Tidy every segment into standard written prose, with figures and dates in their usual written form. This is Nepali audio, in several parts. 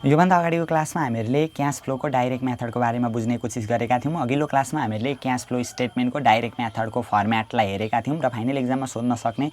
योभन्दा अगाडिको क्लासमा हामीहरूले क्याश फ्लोको डाइरेक्ट मेथडको बारेमा बुझ्ने कोसिस गरेका थियौँ। अघिल्लो क्लासमा हामीहरूले क्याश फ्लो स्टेटमेन्टको डाइरेक्ट मेथडको फर्म्याटलाई हेरेका थियौँ र फाइनल एक्जाममा सोध्न सक्ने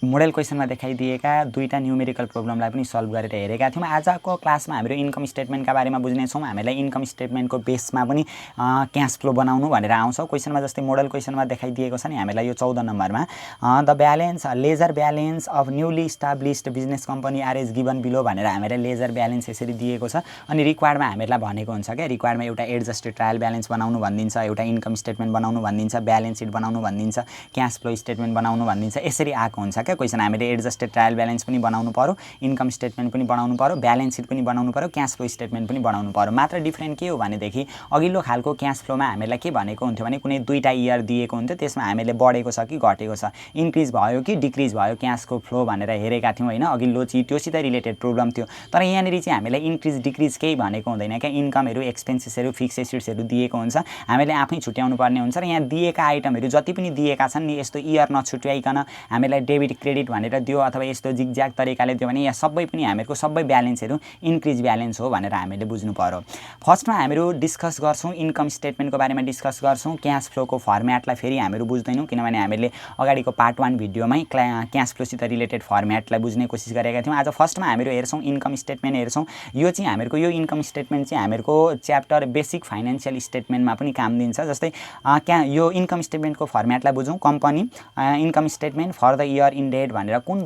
मोडल क्वेसनमा देखाइदिएका दुईटा न्युमेरिकल प्रब्लमलाई पनि सल्भ गरेर हेरेका थियौँ। आजको क्लासमा हाम्रो इन्कम स्टेटमेन्टका बारेमा बुझ्नेछौँ। हामीलाई इन्कम स्टेटमेन्टको बेसमा पनि क्याश फ्लो बनाउनु भनेर आउँछ क्वेसनमा। जस्तै मोडल क्वेसनमा देखाइदिएको छ नि हामीलाई यो 14 नम्बरमा the balance ledger balance of newly established business company are is given below भनेर हामीलाई लेजर ब्यालेन्स यसरी दिएको छ। अनि रिक्वायर्डमा हामीलाई भनेको हुन्छ क्या, रिक्वायर्डमा एउटा एडजस्टेड ट्रायल ब्यालेन्स बनाउनु भनिदिन्छ, एउटा इन्कम स्टेटमेन्ट बनाउनु भनिदिन्छ, ब्यालेन्स सिट बनाउनु भनिदिन्छ, क्याश फ्लो स्टेटमेन्ट बनाउनु भनिदिन्छ। यसरी आएको हुन्छ क्या क्वेसन। हामीले एडजस्टेड ट्रायल ब्यालेन्स पनि बनाउनु पर्यो, इन्कम स्टेटमेन्ट पनि बनाउनु पर्यो, ब्यालेन्स सिट पनि बनाउनु पर्यो, क्याश फ्लो स्टेटमेन्ट पनि बनाउनु पर्यो। मात्र डिफ्रेन्ट के हो भनेदेखि अघिल्लो खालको क्याश फ्लोमा हामीलाई के भनेको हुन्थ्यो भने कुनै दुईटा इयर दिएको हुन्थ्यो, त्यसमा हामीले बढेको छ कि घटेको छ, इन्क्रिज भयो कि डिक्रिज भयो क्याशको फ्लो भनेर हेरेका थियौँ होइन। अघिल्लो त्योसित रिलेटेड प्रब्लम थियो। तर यहाँनिर चाहिँ हामीलाई इन्क्रिज डिक्रिज केही भनेको हुँदैन क्या। इन्कमहरू, एक्सपेन्सेसहरू, फिक्स एसेट्सहरू दिएको हुन्छ, हामीले आफै छुट्याउनु पर्ने हुन्छ। र यहाँ दिएका आइटमहरू जति पनि दिएका छन् नि, यस्तो इयर नछुट्याइकन हामीलाई डेबिट क्रेडिट भनेर दियो अथवा यस्तो जिगज्याग तरिकाले दियो भने यहाँ सबै पनि हामीहरूको सबै ब्यालेन्सहरू इन्क्रिज ब्यालेन्स हो भनेर हामीले बुझ्नु पर्यो। फर्स्टमा हामीहरू डिस्कस गर्छौँ इन्कम स्टेटमेन्टको बारेमा डिस्कस गर्छौँ। क्यास फ्लोको फर्म्याटलाई फेरि हामीहरू बुझ्दैनौँ, किनभने हामीले अगाडिको पार्ट 1 भिडियोमै क्यास फ्लोसित रिलेटेड फर्म्याटलाई बुझ्ने कोसिस गरेका थियौँ। आज फर्स्टमा हामीहरू हेर्छौँ इन्कम स्टेटमेन्ट हेर्छौँ। यो चाहिँ हामीहरूको यो इन्कम स्टेटमेन्ट चाहिँ हामीहरूको च्याप्टर बेसिक फाइनेन्सियल स्टेटमेन्टमा पनि काम दिन्छ। जस्तै यो इन्कम स्टेटमेन्टको फर्म्याटलाई बुझौँ। Company income statement for the year in date भनेर कुन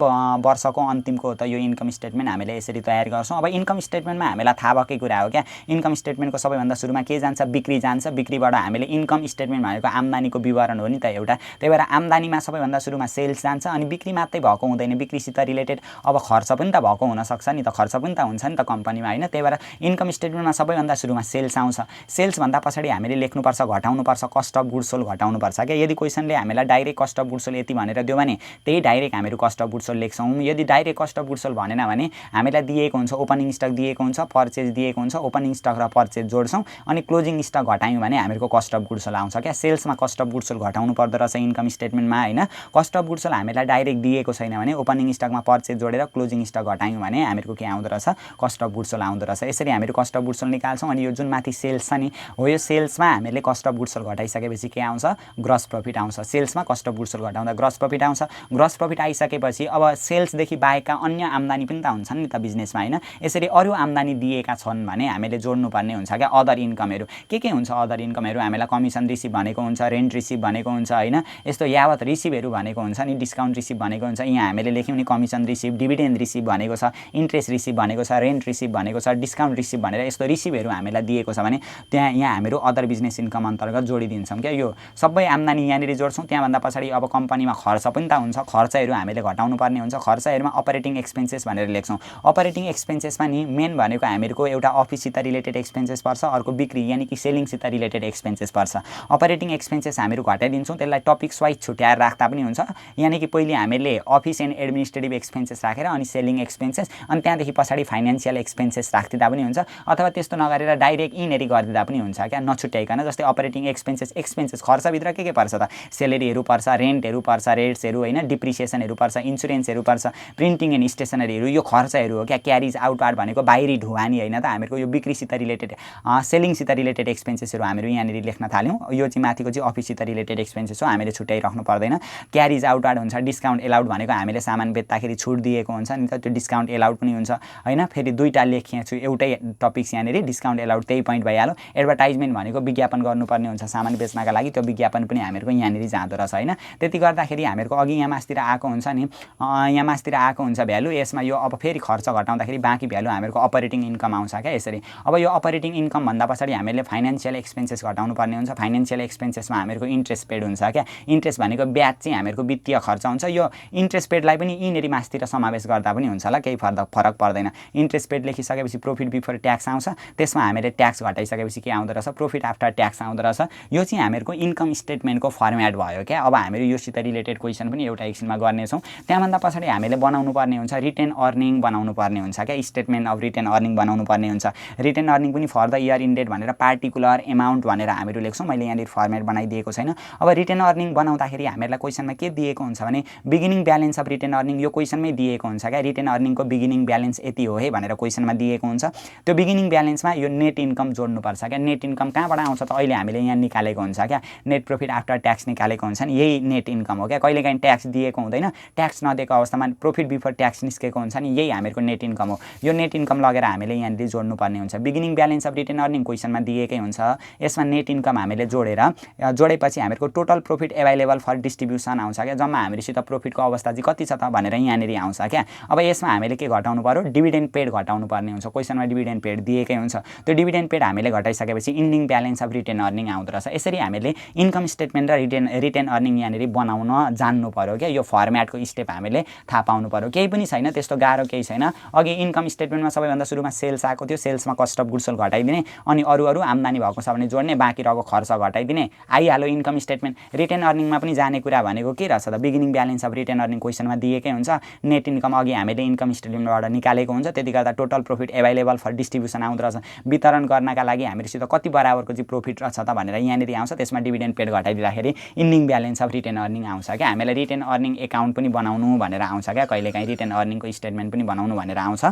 वर्षको अन्तिमको हो त यो इन्कम स्टेटमेन्ट हामीले यसरी तयार गर्छौँ। अब इन्कम स्टेटमेन्टमा हामीलाई थाहा भएकै कुरा हो क्या, इन्कम स्टेटमेन्टको सबैभन्दा सुरुमा के जान्छ, बिक्री जान्छ। बिक्रीबाट हामीले इन्कम स्टेटमेन्ट भनेको आम्दानीको विवरण हो नि त एउटा, त्यही भएर आम्दानीमा सबैभन्दा सुरुमा सेल्स जान्छ। अनि बिक्री मात्रै भएको हुँदैन, बिक्रीसित रिलेटेड अब खर्च पनि त भएको हुनसक्छ नि त, खर्च पनि त हुन्छ नि त कम्पनीमा होइन। त्यही भएर इन्कम स्टेटमेन्टमा सबैभन्दा सुरुमा सेल्स आउँछ। सेल्सभन्दा पछाडि हामीले लेख्नुपर्छ, घटाउनुपर्छ, कस्ट अफ गुड्स सोल्ड घटाउनुपर्छ क्या। यदि क्वेसनले हामीलाई direct cost of goods sold यति भनेर दियो भने त्यही डाइरेक्ट हामीहरू कस्ट अफ गुड्स सोल्ड लेख्छौँ। यदि direct cost of goods sold भनेन भने हामीलाई दिएको हुन्छ ओपनिङ स्टक दिएको हुन्छ, पर्चेज दिएको हुन्छ, ओपनिङ स्टक र पर्चेज जोड्छौँ अनि क्लोजिङ स्टक घटायौँ भने हामीहरूको कस्ट अफ गुड्स सोल्ड आउँछ क्या। सेल्समा कस्ट अफ गुड्स सोल्ड घटाउनु पर्दो रहेछ इन्कम स्टेटमेन्टमा होइन। कस्ट अफ गुड्स सोल्ड हामीलाई डाइरेक्ट दिएको छैन भने ओपनिङ स्टकमा पर्चेज जोडेर क्लोजिङ स्टक घटायौँ भने हामीहरूको के आउँदो रहेछ, कस्ट अफ गुड्स सोल्ड आउँदो रहेछ। यसरी हामीहरू कस्ट अफ गुड्स सोल्ड निकाल्छौँ। अनि यो जुन माथि सेल्स छ नि हो, यो सेल्समा हामीले कस्ट अफ गुड्स सोल्ड घटाइसकेपछि के आउँछ, ग्रस प्रफिट आउँछ। सेल्समा कस्ट अफ गुड्स सोल्ड घटाउँदा ग्रस प्रफिट आउँछ। ग्रस प्रफिट आइसकेपछि अब सेल्सदेखि बाहेकका अन्य आम्दानी पनि त हुन्छन् नि त बिजनेसमा होइन। यसरी अरू आम्दानी दिएका छन् भने हामीले जोड्नुपर्ने हुन्छ क्या अदर इन्कमहरू। के हुन्छ अदर इन्कमहरू, हामीलाई कमिसन रिसिभ भनेको हुन्छ, रेन्ट रिसिभ भनेको हुन्छ होइन, यस्तो यावत रिसिभहरू भनेको हुन्छ नि, डिस्काउन्ट रिसिभ भनेको हुन्छ। यहाँ हामीले लेख्यौँ नि कमिसन रिसिभ, डिभिडेन्ड रिसिभ भनेको छ, इन्ट्रेस्ट रिसिभ भनेको छ, रेन्ट रिसिभ भनेको छ, डिस्काउन्ट रिसिभ भनेर यस्तो रिसिभहरू हामीलाई दिएको छ भने त्यहाँ यहाँ हामीहरू अदर बिजनेस इन्कम अन्तर्गत जोडिदिन्छौँ क्या। यो सबै आम्दानी यहाँनिर जोड्छौँ। त्यहाँभन्दा पछाडि अब कम्पनीमा खर्च पनि त हुन्छ, खर्चहरू हामीले घटाउनु पर्ने हुन्छ। खर्चहरूमा अपरेटिङ एक्सपेन्सेस भनेर लेख्छौँ। अपरेटिङ एक्सपेन्सेसमा नि मेन भनेको हामीहरूको एउटा अफिससित रिलेटेड एक्सपेन्सेस पर्छ, अर्को बिक्री यानि कि सेलिङसित रिलेटेड एक्सपेन्सेस पर्छ। अपरेटिङ एक्सपेन्सेस हामीहरू घटाइदिन्छौँ, त्यसलाई टपिक्स वाइज छुट्याएर राख्दा पनि हुन्छ। यानि कि पहिले हामीले अफिस एन्ड एडमिनिस्ट्रेटिभ एक्सपेन्सेस राखेर अनि सेलिङ एक्सपेन्सेस अनि त्यहाँदेखि पछाडि फाइनेन्सियल एक्सपेन्सेस राखिदिँदा पनि हुन्छ, अथवा त्यस्तो नगरेर डाइरेक्ट यिनीहरू गरिदिँदा पनि हुन्छ क्या, नछुट्याइकन। जस्तै अपरेटिङ एक्सपेन्सेस खर्चभित्र के पर्छ त, सेलेरीहरू पर्छ, रेन्टहरू पर्छ, रेट्सहरू होइन, डिप्रिसिएसनहरू पर्छ, इन्सुरेन्सहरू पर्छ, प्रिन्टिङ एन्ड स्टेसनरीहरू यो खर्चहरू हो क्या। क्यारिज आउटवार्ड भनेको बाहिरी ढुवानी होइन त, हामीहरूको यो बिक्रीसित रिलेटेड सेलिङसित रिलेटेड एक्सपेन्सेसहरू हामीहरू यहाँनिर लेख्न थाल्यौँ। यो चाहिँ माथिको चाहिँ अफिससित रिलेटेड एक्सपेन्सेस हो, हामीले छुट्याइराख्नु पर्दैन। क्यारिज आउटवार्ड हुन्छ, डिस्काउन्ट एलाउड भनेको हामीले सामान बेच्दाखेरि छुट दिएको हुन्छ नि त, त्यो डिस्काउन्ट एलाउड पनि हुन्छ होइन। फेरि दुईवटा लेखेको छु, एउटै टपिक्स यहाँनिर डिस्काउन्ट एलाउड त्यही पोइन्ट भइहाल्यो। एडभर्टाइजमेन्ट भनेको विज्ञापन गर्नुपर्ने हुन्छ सामान बेच्नका लागि, त्यो विज्ञापन पनि हामीहरूको यहाँनिर जाँदो रहेछ होइन। त्यति गर्दाखेरि हामीहरूको अघि यहाँ मासतिर आएको हुन्छ नि, यहाँ मासतिर आएको हुन्छ भ्यालु, यसमा यो अब फेरि खर्च घटाउँदाखेरि बाँकी भ्यालु हामीहरूको अपरेटिङ इन्कम आउँछ क्या यसरी। अब यो अपरेटिङ इन्कम भन्दा पछाडि हामीले फाइनेन्सियल एक्सपेन्सेस घटाउनु पर्ने हुन्छ। फाइनेन्सियल एक्सपेन्सेसमा हामीहरूको इन्ट्रेस्ट पेड हुन्छ क्या। इन्ट्रेस्ट भनेको ब्याज चाहिँ हामीहरूको वित्तीय खर्च हुन्छ। यो इन्ट्रेस्ट पेडलाई पनि यिनीहरू मासतिर समावेश गर्दा पनि हुन्छ ल, केही फरक पर्दैन। इन्ट्रेस्ट पेड लेखिसकेपछि प्रोफिट बिफोर ट्याक्स आउँछ, त्यसमा हामीले ट्याक्स घटाइसकेपछि के आउँदो रहेछ, प्रोफिट आफ्टर ट्याक्स आउँदो रहेछ। यो चाहिँ हामीहरूको इन्कम स्टेटमेन्टको फर्म्याट भयो क्या। अब हामीहरू योसित रिलेटेड क्वेसन पनि एउटा एकछिनमा गर्नेछौँ। त्यहाँभन्दा पछाडि हामीले बनाउनु पर्ने हुन्छ रिटेन अर्निङ बनाउनु पर्ने हुन्छ क्या, स्टेटमेन्ट अफ रिटेन अर्निङ बनाउनु पर्ने हुन्छ। रिटेन अर्निङ पनि for the year in date भनेर पार्टिकुलर एमाउन्ट भनेर हामीहरू लेख्छौँ। मैले यहाँनिर फर्म्याट बनाइदिएको छैन। अब रिटेन अर्निङ बनाउँदाखेरि हामीहरूलाई क्वेसनमा के दिएको हुन्छ भने beginning balance of retained earning यो क्वेसनमै दिएको हुन्छ क्या। रिटेन अर्निङको बिगिनिङ ब्यालेन्स यति हो है भनेर क्वेसन क्वेसनमा दिएको हुन्छ त्यो बिगिनिङ ब्यालेन्समा यो नेट इन्कम जोड्नुपर्छ क्या नेट इन्कम कहाँबाट आउँछ त अहिले हामीले यहाँ निकालेको हुन्छ क्या नेट प्रॉफिट आफ्टर ट्याक्स निकालेको हुन्छ नि यही नेट इन्कम हो क्या कहिलेकाहीँ ट्याक्स दिएको हुँदैन ट्याक्स नदिएको अवस्थामा प्रॉफिट बिफोर ट्याक्स निस्केको हुन्छ नि यही हामीहरूको नेट इन्कम हो यो नेट इन्कम लगेर हामीले यहाँनिर जोड्नुपर्ने हुन्छ beginning balance of retained earning क्वेसनमा दिएकै हुन्छ यसमा नेट इन्कम हामीले जोडेपछि हामीहरूको total profit available for distribution आउँछ क्या जम्मा हामीसित प्रॉफिटको अवस्था चाहिँ कति छ त भनेर यहाँनिर आउँछ क्या अब यसमा हामीले के घटाउनु पर्यो डिभिडेन्ड पेड घटाउनु पर्ने हुन्छ क्वेसनमा डिभिडेन्ड पेड दिएकै हुन्छ त्यो डिभिडेन्ड पेड हामीले घटाइसकेपछि ending balance of retained earning आउँदो रहेछ यसरी हामीले इन्कम स्टेटमेन्ट र रिटेन अर्निङ यहाँनिर बनाउन जान्नु पर्यो क्या यो फर्म्याटको स्टेप हामीले थाहा पाउनु पर्यो केही पनि छैन त्यस्तो गाह्रो केही छैन अघि इन्कम स्टेटमेन्टमा सबैभन्दा सुरुमा सेल्स आएको थियो सेल्समा कस्ट अफ गुड्स सोल्ड घटाइदिने अनि अरू आम्दानी भएको छ भने जोड्ने बाँकी रहेको खर्च घटाइदिने आइहाल्यो इन्कम स्टेटमेन्ट रिटेन अर्निङमा पनि जाने कुरा भनेको के रहेछ त beginning balance of retained earning क्वेसनमा दिएकै हुन्छ नेट इन्कम अघि हामीले इन्कम स्टेटमेन्टबाट निकालेको हुन्छ त्यति गर्दा total profit available for distribution आउँदो रहेछ वितरण गर्नका लागि हामीसित कति बराबरको चाहिँ प्रॉफिट रहेछ त भनेर यहाँनिर आउँछ त्यसमा डिभिडेन्ड पेड घटाइदिँदाखेरि ending balance of retained earning आउँछ क्या हामीलाई रिटेन अर्निङ एकाउन्ट पनि बनाउनु भनेर आउँछ क्या कहिलेकाहीँ रिटेन अर्निङको स्टेटमेन्ट पनि बनाउनु भनेर आउँछ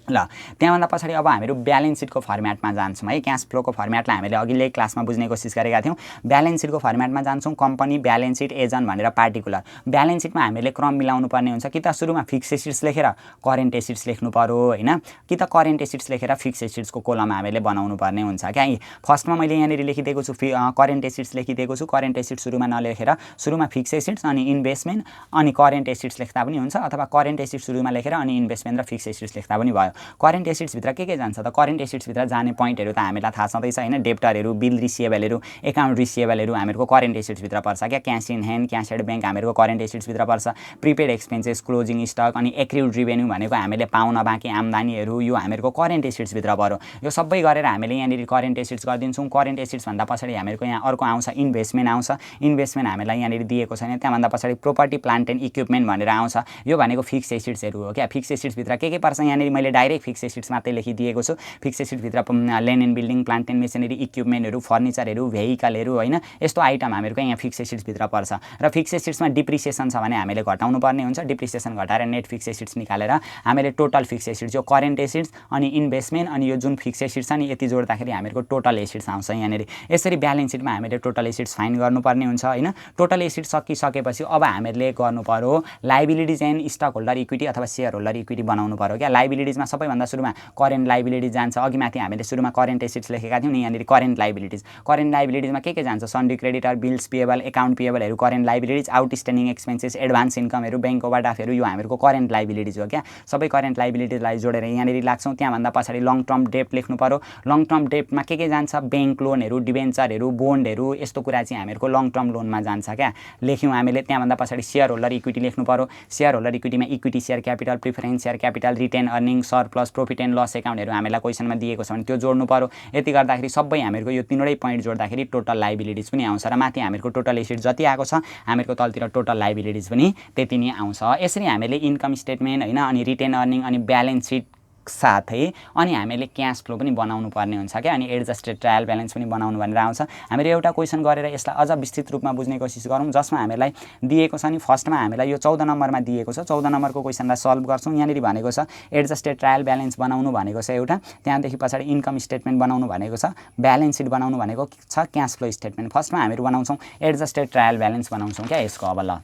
ल त्यहाँभन्दा पछाडि अब हामीहरू ब्यालेन्स सिटको फर्म्याटमा जान्छौँ है क्यास फ्लोको फर्म्याटलाई हामीले अघिल्लै क्लासमा बुझ्ने कोसिस गरेका थियौँ ब्यालेन्स सिटको फर्म्याटमा जान्छौँ कम्पनी ब्यालेन्स सिट एजेन्ट भनेर पार्टिकुलर ब्यालेन्स सिटमा हामीले क्रम मिलाउनु पर्ने हुन्छ कि त सुरुमा फिक्स एसेट्स लेखेर करेन्ट एसेट्स लेख्नु पर्यो होइन कि त करेन्ट एसेट्स लेखेर फिक्स एसेट्सको कोलम हामीले बनाउनु पर्ने हुन्छ क्या फर्स्टमा मैले यहाँनिर लेखिदिएको छु करेन्ट एसेट्स लेखिदिएको छु करेन्ट एसेट्स सुरुमा नलेखेर सुरुमा फिक्स एसेट्स अनि इन्भेस्टमेन्ट अनि करेन्ट एसेट्स लेख्दा पनि हुन्छ अथवा करेन्ट एसेट्स सुरुमा लेखेर अनि इन्भेस्टमेन्ट र फिक्स एसेट्स लेख्दा पनि भयो करेन्ट एसेट्सभित्र के जान्छ त करेन्ट एसेट्सभित्र जाने पोइन्टहरू त हामीलाई थाहा छँदैछ होइन डेप्टरहरू बिल रिसिएबलहरू एकाउन्ट रिसिएबलहरू हामीहरूको करेन्ट एसेट्सभित्र पर्छ क्या cash in hand cash at bank हामीहरूको करेन्ट एसेट्सभित्र पर्छ प्रिपेड एक्सपेन्सेस क्लोजिङ स्टक अनि एक्रुड रिभेन्यू भनेको हामीले पाउन बाँकी आम्दानीहरू यो हामीहरूको करेन्ट एसेट्सभित्र पर्यो यो सबै गरेर हामीले यहाँनिर करेन्ट एसेट्स गरिदिन्छौँ करेन्ट एसेट्स भन्दा पछाडि हामीहरूको यहाँ अर्को आउँछ इन्भेस्टमेन्ट आउँछ इन्भेस्टमेन्ट हामीलाई यहाँनिर दिएको छैन त्यहाँभन्दा पछाडि प्रोपर्टी प्लान्ट एन्ड इक्विपमेन्ट भनेर आउँछ यो भनेको फिक्स एसेट्सहरू हो क्या फिक्स एसेट्सभित्र के पर्छ यहाँनिर मैले डाइरेक्ट फिक्स एसेट्स मात्रै लेखिदिएको छु फिक्स एसेट्सभित्र land and building plant and machinery इक्विपमेन्टहरू फर्निचरहरू भेहिकलहरू होइन यस्तो आइटम हामीहरूको यहाँ फिक्स एसेट्सभित्र पर्छ र फिक्स एसेट्समा डिप्रिसिएसन छ भने हामीले घटाउनु पर्ने हुन्छ डिप्रिसिएसन घटाएर नेट फिक्स एसेट्स निकालेर हामीले टोटल फिक्स एसेट्स यो करेन्ट एसेट्स अनि इन्भेस्टमेन्ट अनि यो जुन फिक्स एसेट्स छ नि यति जोड्दाखेरि हामीहरूको टोटल एसेट्स आउँछ यहाँनिर यसरी ब्यालेन्स सिटमा हामीले टोटल एसेट्स फाइन्ड गर्नुपर्ने हुन्छ होइन टोटल एसेट्स सकिसकेपछि अब हामीले गर्नु पर्यो liabilities and stock holder equity अथवा सेयर होल्डर इक्विटी बनाउनु पर्यो क्या लाइबिलिटिजमा सबैभन्दा सुरुमा करेन्ट लाइबिलिटिज जान्छ अघि माथि हामीले सुरुमा करेन्ट एसेट्स लेखेका थियौँ नि यहाँनिर करेन्ट लाइबिलिटिजमा के जान्छ sundry creditor bills payable account पेएबलहरू current liabilities outstanding expenses advance इन्कमहरू ब्याङ्क ओभरड्राफ्टहरू यो हामीहरूको करेन्ट लाइबिलिटिज हो क्या सबै करेन्ट लाइबिलिटिजलाई जोडेर यहाँनिर लाग्छौँ त्यहाँभन्दा पछाडि लङ टर्म डेप्ट लेख्नु पर्यो लङ टर्म डेप्टमा के जान्छ ब्याङ्क लोनहरू डिबेन्चरहरू बोन्डहरू यस्तो कुरा चाहिँ हामीहरूको लङ टर्म लोनमा जान्छ क्या लेख्यौँ हामीले त्यहाँभन्दा पछाडि सेयर होल्डर इक्विटी लेख्नु पर्यो सेयर होल्डर इक्विटीमा equity share capital preference share capital retained earning surplus profit and loss एकाउन्टहरू हामीलाई क्वेसनमा दिएको छ भने त्यो जोड्नु पर्यो यति गर्दाखेरि सबै हामीहरूको यो तीनवटै पोइन्ट जोड्दाखेरि टोटल लाइबिलिटिज पनि आउँछ र माथि हामीहरूको टोटल एसेट जति आएको छ हामीहरूको तलतिर टोटल लाइबिलिटिज पनि त्यति नै आउँछ यसरी हामीले इन्कम स्टेटमेन्ट होइन अनि रिटेन अर्निङ अनि ब्यालेन्स सिट साथै अनि हामीले क्यास फ्लो पनि बनाउनु पर्ने हुन्छ क्या अनि एडजस्टेड ट्रायल ब्यालेन्स पनि बनाउनु भनेर आउँछ हामीले एउटा क्वेसन गरेर यसलाई अझ विस्तृत रूपमा बुझ्ने कोसिस गरौँ जसमा हामीलाई दिएको छ नि फर्स्टमा हामीलाई यो 14 नम्बरमा दिएको छ 14 नम्बरको क्वेसनलाई सल्भ गर्छौँ यहाँनिर भनेको छ एडजस्टेड ट्रायल ब्यालेन्स बनाउनु भनेको छ एउटा त्यहाँदेखि पछाडि इन्कम स्टेटमेन्ट बनाउनु भनेको छ ब्यालेन्स सिट बनाउनु भनेको छ क्यास फ्लो स्टेटमेन्ट फर्स्टमा हामीहरू बनाउँछौँ एडजस्टेड ट्रायल ब्यालेन्स बनाउँछौँ क्या यसको अब ल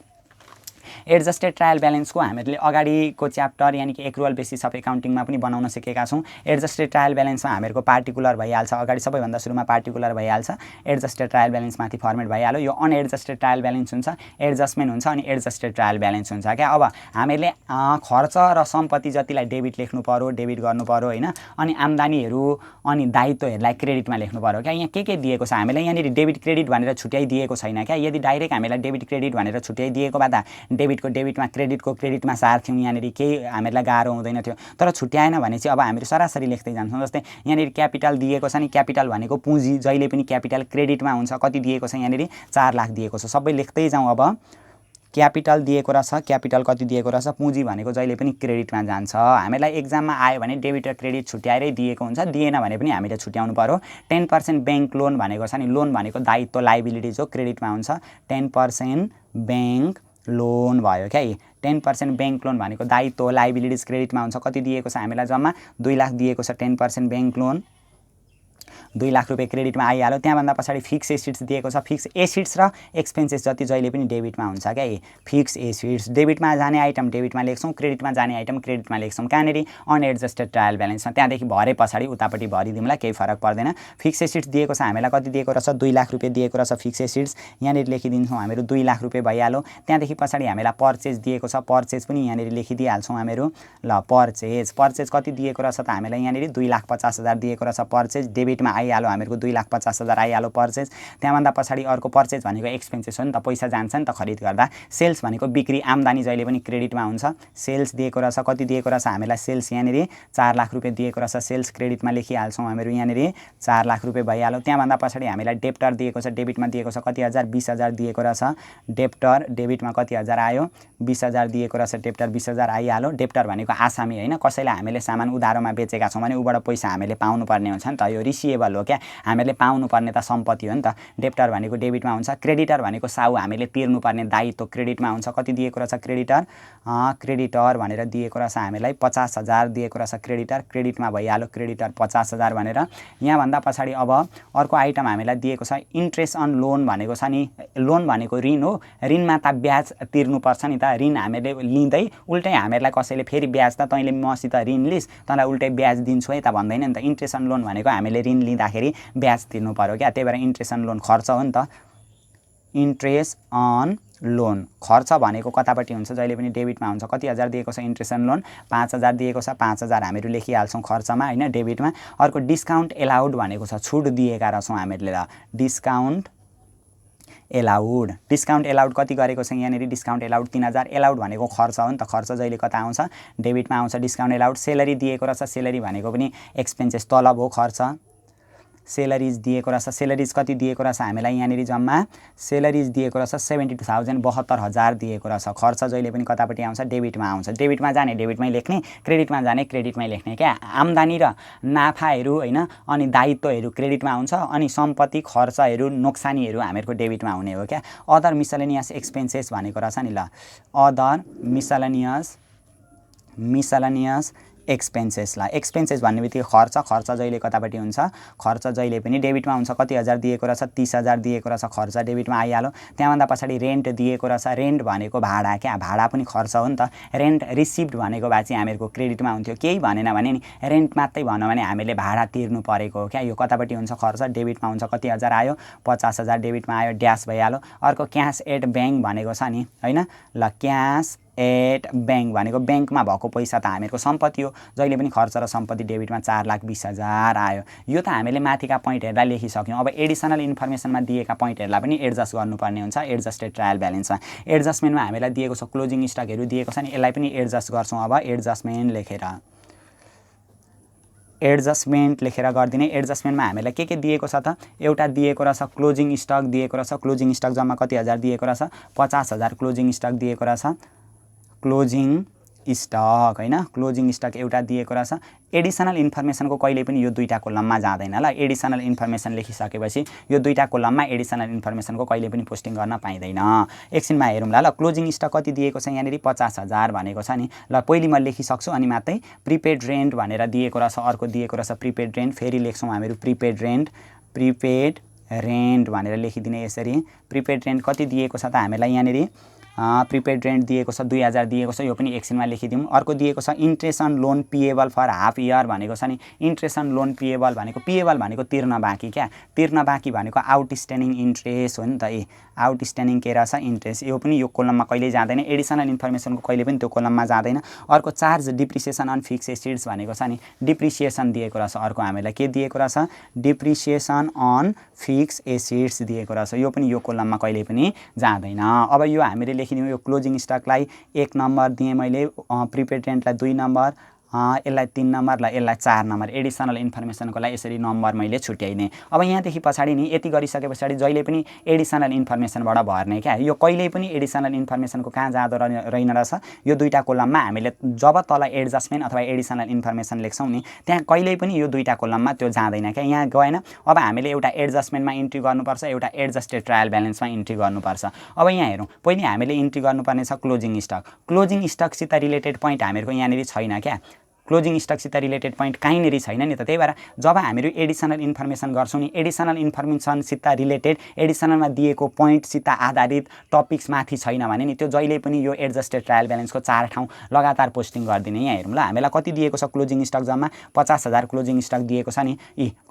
एडजस्टेड ट्रायल ब्यालेन्सको हामीले अगाडिको च्याप्टर यानि कि एक्रुअल बेसिस अफ एकाउन्टिङमा पनि बनाउन सिकेका छौँ एडजस्टेड ट्रायल ब्यालेन्समा हामीहरूको पार्टिकुलर भइहाल्छ अगाडि सबैभन्दा सुरुमा पार्टिकुलर भइहाल्छ एडजस्टेड ट्रायल ब्यालेन्स माथि फर्मेट भइहाल्यो यो अनएडजस्टेड ट्रायल ब्यालेन्स हुन्छ एडजस्टमेन्ट हुन्छ अनि एडजस्टेड ट्रायल ब्यालेन्स हुन्छ क्या अब हामीले खर्च र सम्पत्ति जतिलाई डेबिट लेख्नु पर्यो डेबिट गर्नु पर्यो होइन अनि आम्दानीहरू अनि दायित्वहरूलाई क्रेडिटमा लेख्नु पर्यो क्या यहाँ के दिएको छ हामीलाई यहाँनिर डेबिट क्रेडिट भनेर छुट्याइदिएको छैन क्या यदि डाइरेक्ट हामीलाई डेबिट क्रेडिट भनेर छुट्याइदिएको भए त डेबिटको डेबिटमा क्रेडिटको क्रेडिटमा सार्थ्यौँ यहाँनिर केही हामीलाई गाह्रो हुँदैन थियो तर छुट्याएन भने चाहिँ अब हामीहरू सरासरी लेख्दै जान्छौँ जस्तै यहाँनिर क्यापिटल दिएको छ नि क्यापिटल भनेको पुँजी जहिले पनि क्यापिटल क्रेडिटमा हुन्छ कति दिएको छ यहाँनिर 4 लाख दिएको छ सबै लेख्दै जाउँ अब क्यापिटल दिएको रहेछ क्यापिटल कति दिएको रहेछ पुँजी भनेको जहिले पनि क्रेडिटमा जान्छ हामीलाई एक्जाममा आयो भने डेबिट र क्रेडिट छुट्याएरै दिएको हुन्छ दिएन भने पनि हामीले छुट्याउनु पर्यो 10% ब्याङ्क लोन भनेको छ नि लोन भनेको दायित्व लाइबिलिटिज हो क्रेडिटमा हुन्छ 10% ब्याङ्क लोन भयो क्या। 10% ब्याङ्क लोन भनेको दायित्व लाइबिलिटिज क्रेडिटमा हुन्छ। कति दिएको छ हामीलाई जम्मा 2 लाख दिएको छ। 10% ब्याङ्क लोन 2 लाख रुपियाँ क्रेडिटमा आइहाल्यो। त्यहाँभन्दा पछाडि फिक्स एसिड्स दिएको छ। फिक्स एसिड्स र एक्सपेन्सेस जति जहिले पनि डेबिटमा हुन्छ क्या। फिक्स एसिड्स डेबिटमा जाने आइटम डेबिटमा लेख्छौँ, क्रेडिटमा जाने आइटम क्रेडिटमा लेख्छौँ। कहाँनिर अनएडजस्टेड ट्रायल ब्यालेन्समा, त्यहाँदेखि भरे पछाडि उतापट्टि भरिदिउँला, केही फरक पर्दैन। फिक्स एसिड्स दिएको छ हामीलाई, कति दिएको रहेछ 2 लाख रुपियाँ दिएको रहेछ फिक्स एसिड्स। यहाँनिर लेखिदिन्छौँ हामीहरू 2 लाख रुपियाँ भइहाल्यो। त्यहाँदेखि पछाडि हामीलाई पर्चेज दिएको छ, पर्चेज पनि यहाँनिर लेखिदिइहाल्छौँ हामीहरू। ल पर्चेज कति दिएको रहेछ त हामीलाई यहाँनिर 2,50,000 दिएको रहेछ। पर्चेज डेबिटमा आइहाल्यो हामीहरूको 2,50,000 आइहाल्यो पर्चेज। त्यहाँभन्दा पछाडि अर्को पर्चेज भनेको एक्सपेन्सेस हो नि त, पैसा जान्छ नि त खरिद गर्दा। सेल्स भनेको बिक्री आम्दानी जहिले पनि क्रेडिटमा हुन्छ। सेल्स दिएको रहेछ, कति दिएको रहेछ हामीलाई सेल्स यहाँनिर 4 लाख रुपियाँ दिएको रहेछ। सेल्स क्रेडिटमा लेखिहाल्छौँ हामीहरू यहाँनिर 4 लाख रुपियाँ भइहाल्यो। त्यहाँभन्दा पछाडि हामीलाई डेप्टर दिएको छ, डेबिटमा दिएको छ कति हजार 20,000 दिएको रहेछ। डेप्टर डेबिटमा कति हजार आयो 20,000 दिएको रहेछ। डेप्टर 20,000 आइहाल्यो। डेप्टर भनेको आसामी होइन, कसैलाई हामीले सामान उधारोमा बेचेका छौँ भने उबाट पैसा हामीले पाउनुपर्ने हुन्छ नि त, यो रिसिएबल हो क्या, हामीले पाउनुपर्ने त सम्पत्ति हो नि त। डेप्टर भनेको डेबिटमा हुन्छ। क्रेडिटर भनेको साउ हामीले तिर्नुपर्ने दायित्व क्रेडिटमा हुन्छ। कति दिएको रहेछ क्रेडिटर भनेर दिएको रहेछ हामीलाई 50,000 दिएको रहेछ क्रेडिटर, क्रेडिटमा भइहाल्यो क्रेडिटर 50,000 भनेर। यहाँभन्दा पछाडि अब अर्को आइटम हामीलाई दिएको छ इन्ट्रेस्ट अन लोन भनेको छ नि। लोन भनेको ऋण हो, ऋणमा त ब्याज तिर्नुपर्छ नि त। ऋण हामीले लिँदै उल्टै हामीहरूलाई कसैले फेरि ब्याज त तैँले मसित ऋण लिस् तँलाई उल्टै ब्याज दिन्छु है त भन्दैन नि त। इन्ट्रेस्ट अन लोन भनेको हामीले ऋण लिँदाखेरि ब्याज तिर्नु पर्यो क्या, त्यही भएर इन्ट्रेस्ट अन लोन खर्च हो नि त। इन्ट्रेस्ट अन लोन खर्च भनेको कतापट्टि हुन्छ जहिले पनि डेबिटमा हुन्छ। कति हजार दिएको छ इन्ट्रेस्ट अन लोन 5,000 दिएको छ। 5,000 हामीहरू लेखिहाल्छौँ खर्चमा होइन, डेबिटमा। अर्को डिस्काउन्ट एलाउड भनेको छ, छुट दिएका रहेछौँ हामीले। ल डिस्काउन्ट एलाउड कति गरेको छ यहाँनिर डिस्काउन्ट एलाउड 3,000। एलाउड भनेको खर्च हो नि त, खर्च जहिले कता आउँछ डेबिटमा आउँछ डिस्काउन्ट एलाउड। सेलरी दिएको रहेछ, सेलरी भनेको पनि एक्सपेन्सेस तलब हो, खर्च। सेलरिज दिएको रहेछ, सेलरिज कति दिएको रहेछ हामीलाई यहाँनिर जम्मा सेलरिज दिएको रहेछ 72,000 72,000 दिएको रहेछ। खर्च जहिले पनि कतापट्टि आउँछ डेबिटमा आउँछ। डेबिटमा जाने डेबिटमै लेख्ने, क्रेडिटमा जाने क्रेडिटमै लेख्ने क्या। आम्दानी र नाफाहरू होइन अनि दायित्वहरू क्रेडिटमा आउँछ, अनि सम्पत्ति खर्चहरू नोक्सानीहरू हामीहरूको डेबिटमा हुने हो क्या। अदर मिसलेनियस एक्सपेन्सेस भनेको रहेछ नि। ल अदर मिसलेनियस एक्सपेन्सेस। ल एक्सपेन्सेस भन्ने बित्तिकै खर्च जहिले कतापट्टि हुन्छ, खर्च जहिले पनि डेबिटमा हुन्छ। कति हजार दिएको रहेछ 30,000 दिएको रहेछ खर्च, डेबिटमा आइहाल्यो। त्यहाँभन्दा पछाडि रेन्ट दिएको रहेछ, रेन्ट भनेको भाडा क्या, भाडा पनि खर्च हो नि त। रेन्ट रिसिप्ट भनेको भए चाहिँ हामीहरूको क्रेडिटमा हुन्थ्यो, केही भनेन भने नि रेन्ट मात्रै भन्यो भने हामीले भाडा तिर्नु परेको हो क्या। यो कतापट्टि हुन्छ खर्च, डेबिटमा हुन्छ। कति हजार आयो 50,000 डेबिटमा आयो, ड्यास भइहाल्यो। अर्को क्यास एट ब्याङ्क भनेको छ नि होइन। ल क्यास एट ब्याङ्क भनेको ब्याङ्कमा भएको पैसा त हामीहरूको सम्पत्ति हो, जहिले पनि खर्च र सम्पत्ति डेबिटमा 4,20,000 आयो। यो त हामीले माथिका पोइन्टहरूलाई लेखिसक्यौँ। अब एडिसनल इन्फर्मेसनमा दिएका पोइन्टहरूलाई पनि एडजस्ट गर्नुपर्ने हुन्छ एडजस्टेड ट्रायल ब्यालेन्समा। एडजस्टमेन्टमा हामीलाई दिएको छ क्लोजिङ स्टकहरू दिएको छ नि, यसलाई पनि एडजस्ट गर्छौँ। अब एडजस्टमेन्ट लेखेर गरिदिने। एडजस्टमेन्टमा हामीलाई के दिएको छ त, एउटा दिएको रहेछ क्लोजिङ स्टक दिएको रहेछ। क्लोजिङ स्टक जम्मा कति हजार दिएको रहेछ 50,000 क्लोजिङ स्टक दिएको रहेछ। क्लोजिङ स्टक होइन, क्लोजिङ स्टक एउटा दिएको रहेछ। एडिसनल इन्फर्मेसनको कहिले पनि यो दुईटा कोलममा जाँदैन। ल एडिसनल इन्फर्मेसन लेखिसकेपछि यो दुईटा कोलममा एडिसनल इन्फर्मेसनको कहिले पनि पोस्टिङ गर्न पाइँदैन। एकछिनमा हेरौँला। ल क्लोजिङ स्टक कति दिएको छ यहाँनिर 50,000 भनेको छ नि। ल पहिले म लेखिसक्छु अनि मात्रै प्रिपेड रेन्ट भनेर दिएको रहेछ। अर्को दिएको रहेछ प्रिपेड रेन्ट, फेरि लेख्छौँ हामीहरू प्रिपेड रेन्ट भनेर लेखिदिने यसरी। प्रिपेड रेन्ट कति दिएको छ त हामीलाई यहाँनिर प्रिपेड रेन्ट दिएको छ 2,000 दिएको छ, यो पनि एकछिनमा लेखिदिउँ। अर्को दिएको छ interest on loan payable for half year भनेको छ नि। इन्ट्रेस्ट अन लोन पिएबल भनेको तिर्न बाँकी क्या। तिर्न बाँकी भनेको आउटस्ट्यान्डिङ इन्ट्रेस्ट हो नि त। आउटस्ट्यान्डिङ के रहेछ इन्ट्रेस्ट, यो पनि यो कोलममा कहिल्यै जाँदैन। एडिसनल इन्फर्मेसनको कहिले पनि त्यो कोलममा जाँदैन। अर्को charge depreciation on fix assets भनेको छ नि, डिप्रिसिएसन दिएको रहेछ। अर्को हामीलाई के दिएको रहेछ डिप्रिसिएसन अन फिक्स एसिड्स दिएको रहेछ, यो पनि यो कोलममा कहिले पनि जाँदैन। अब यो हामीले लेखिदिउँ। यो क्लोजिङ स्टकलाई 1 नम्बर दिएँ मैले, प्रिपेड रेन्टलाई 2 नम्बर, यसलाई 3 नम्बर ल यसलाई 4 नम्बर एडिसनल इन्फर्मेसनको लागि यसरी नम्बर मैले छुट्याइदिएँ। अब यहाँदेखि पछाडि नि यति गरिसके पछाडि जहिले पनि एडिसनल इन्फर्मेसनबाट भर्ने क्या। यो कहिल्यै पनि एडिसनल इन्फर्मेसनको कहाँ जाँदो रहेन रहेछ, यो दुईटा कोलममा हामीले जब तल एडजस्टमेन्ट अथवा एडिसनल इन्फर्मेसन लेख्छौँ नि त्यहाँ कहिल्यै पनि यो दुईटा कोलममा त्यो जाँदैन क्या, यहाँ गएन। अब हामीले एउटा एडजस्टमेन्टमा इन्ट्री गर्नुपर्छ, एउटा एडजस्टेड ट्रायल ब्यालेन्समा इन्ट्री गर्नुपर्छ। अब यहाँ हेरौँ, पहिले हामीले इन्ट्री गर्नुपर्ने छ क्लोजिङ स्टक। क्लोजिङ स्टकसित रिलेटेड पोइन्ट हामीहरूको यहाँनिर छैन क्या, क्लोजिङ स्टकसित रिलेटेड पोइन्ट कहीँनिर छैन नि त। त्यही भएर जब हामीहरू एडिसनल इन्फर्मेसन गर्छौँ नि, एडिसनल इन्फर्मेसनसित रिलेटेड एडिसनलमा दिएको पोइन्टसित आधारित टपिक्स माथि छैन भने नि त्यो जहिले पनि यो एडजस्टेड ट्रायल ब्यालेन्सको 4 ठाउँ लगातार पोस्टिङ गरिदिने। यहाँ हेरौँ ल, हामीलाई कति दिएको छ क्लोजिङ स्टक, जम्मा 50,000 क्लोजिङ स्टक दिएको छ नि।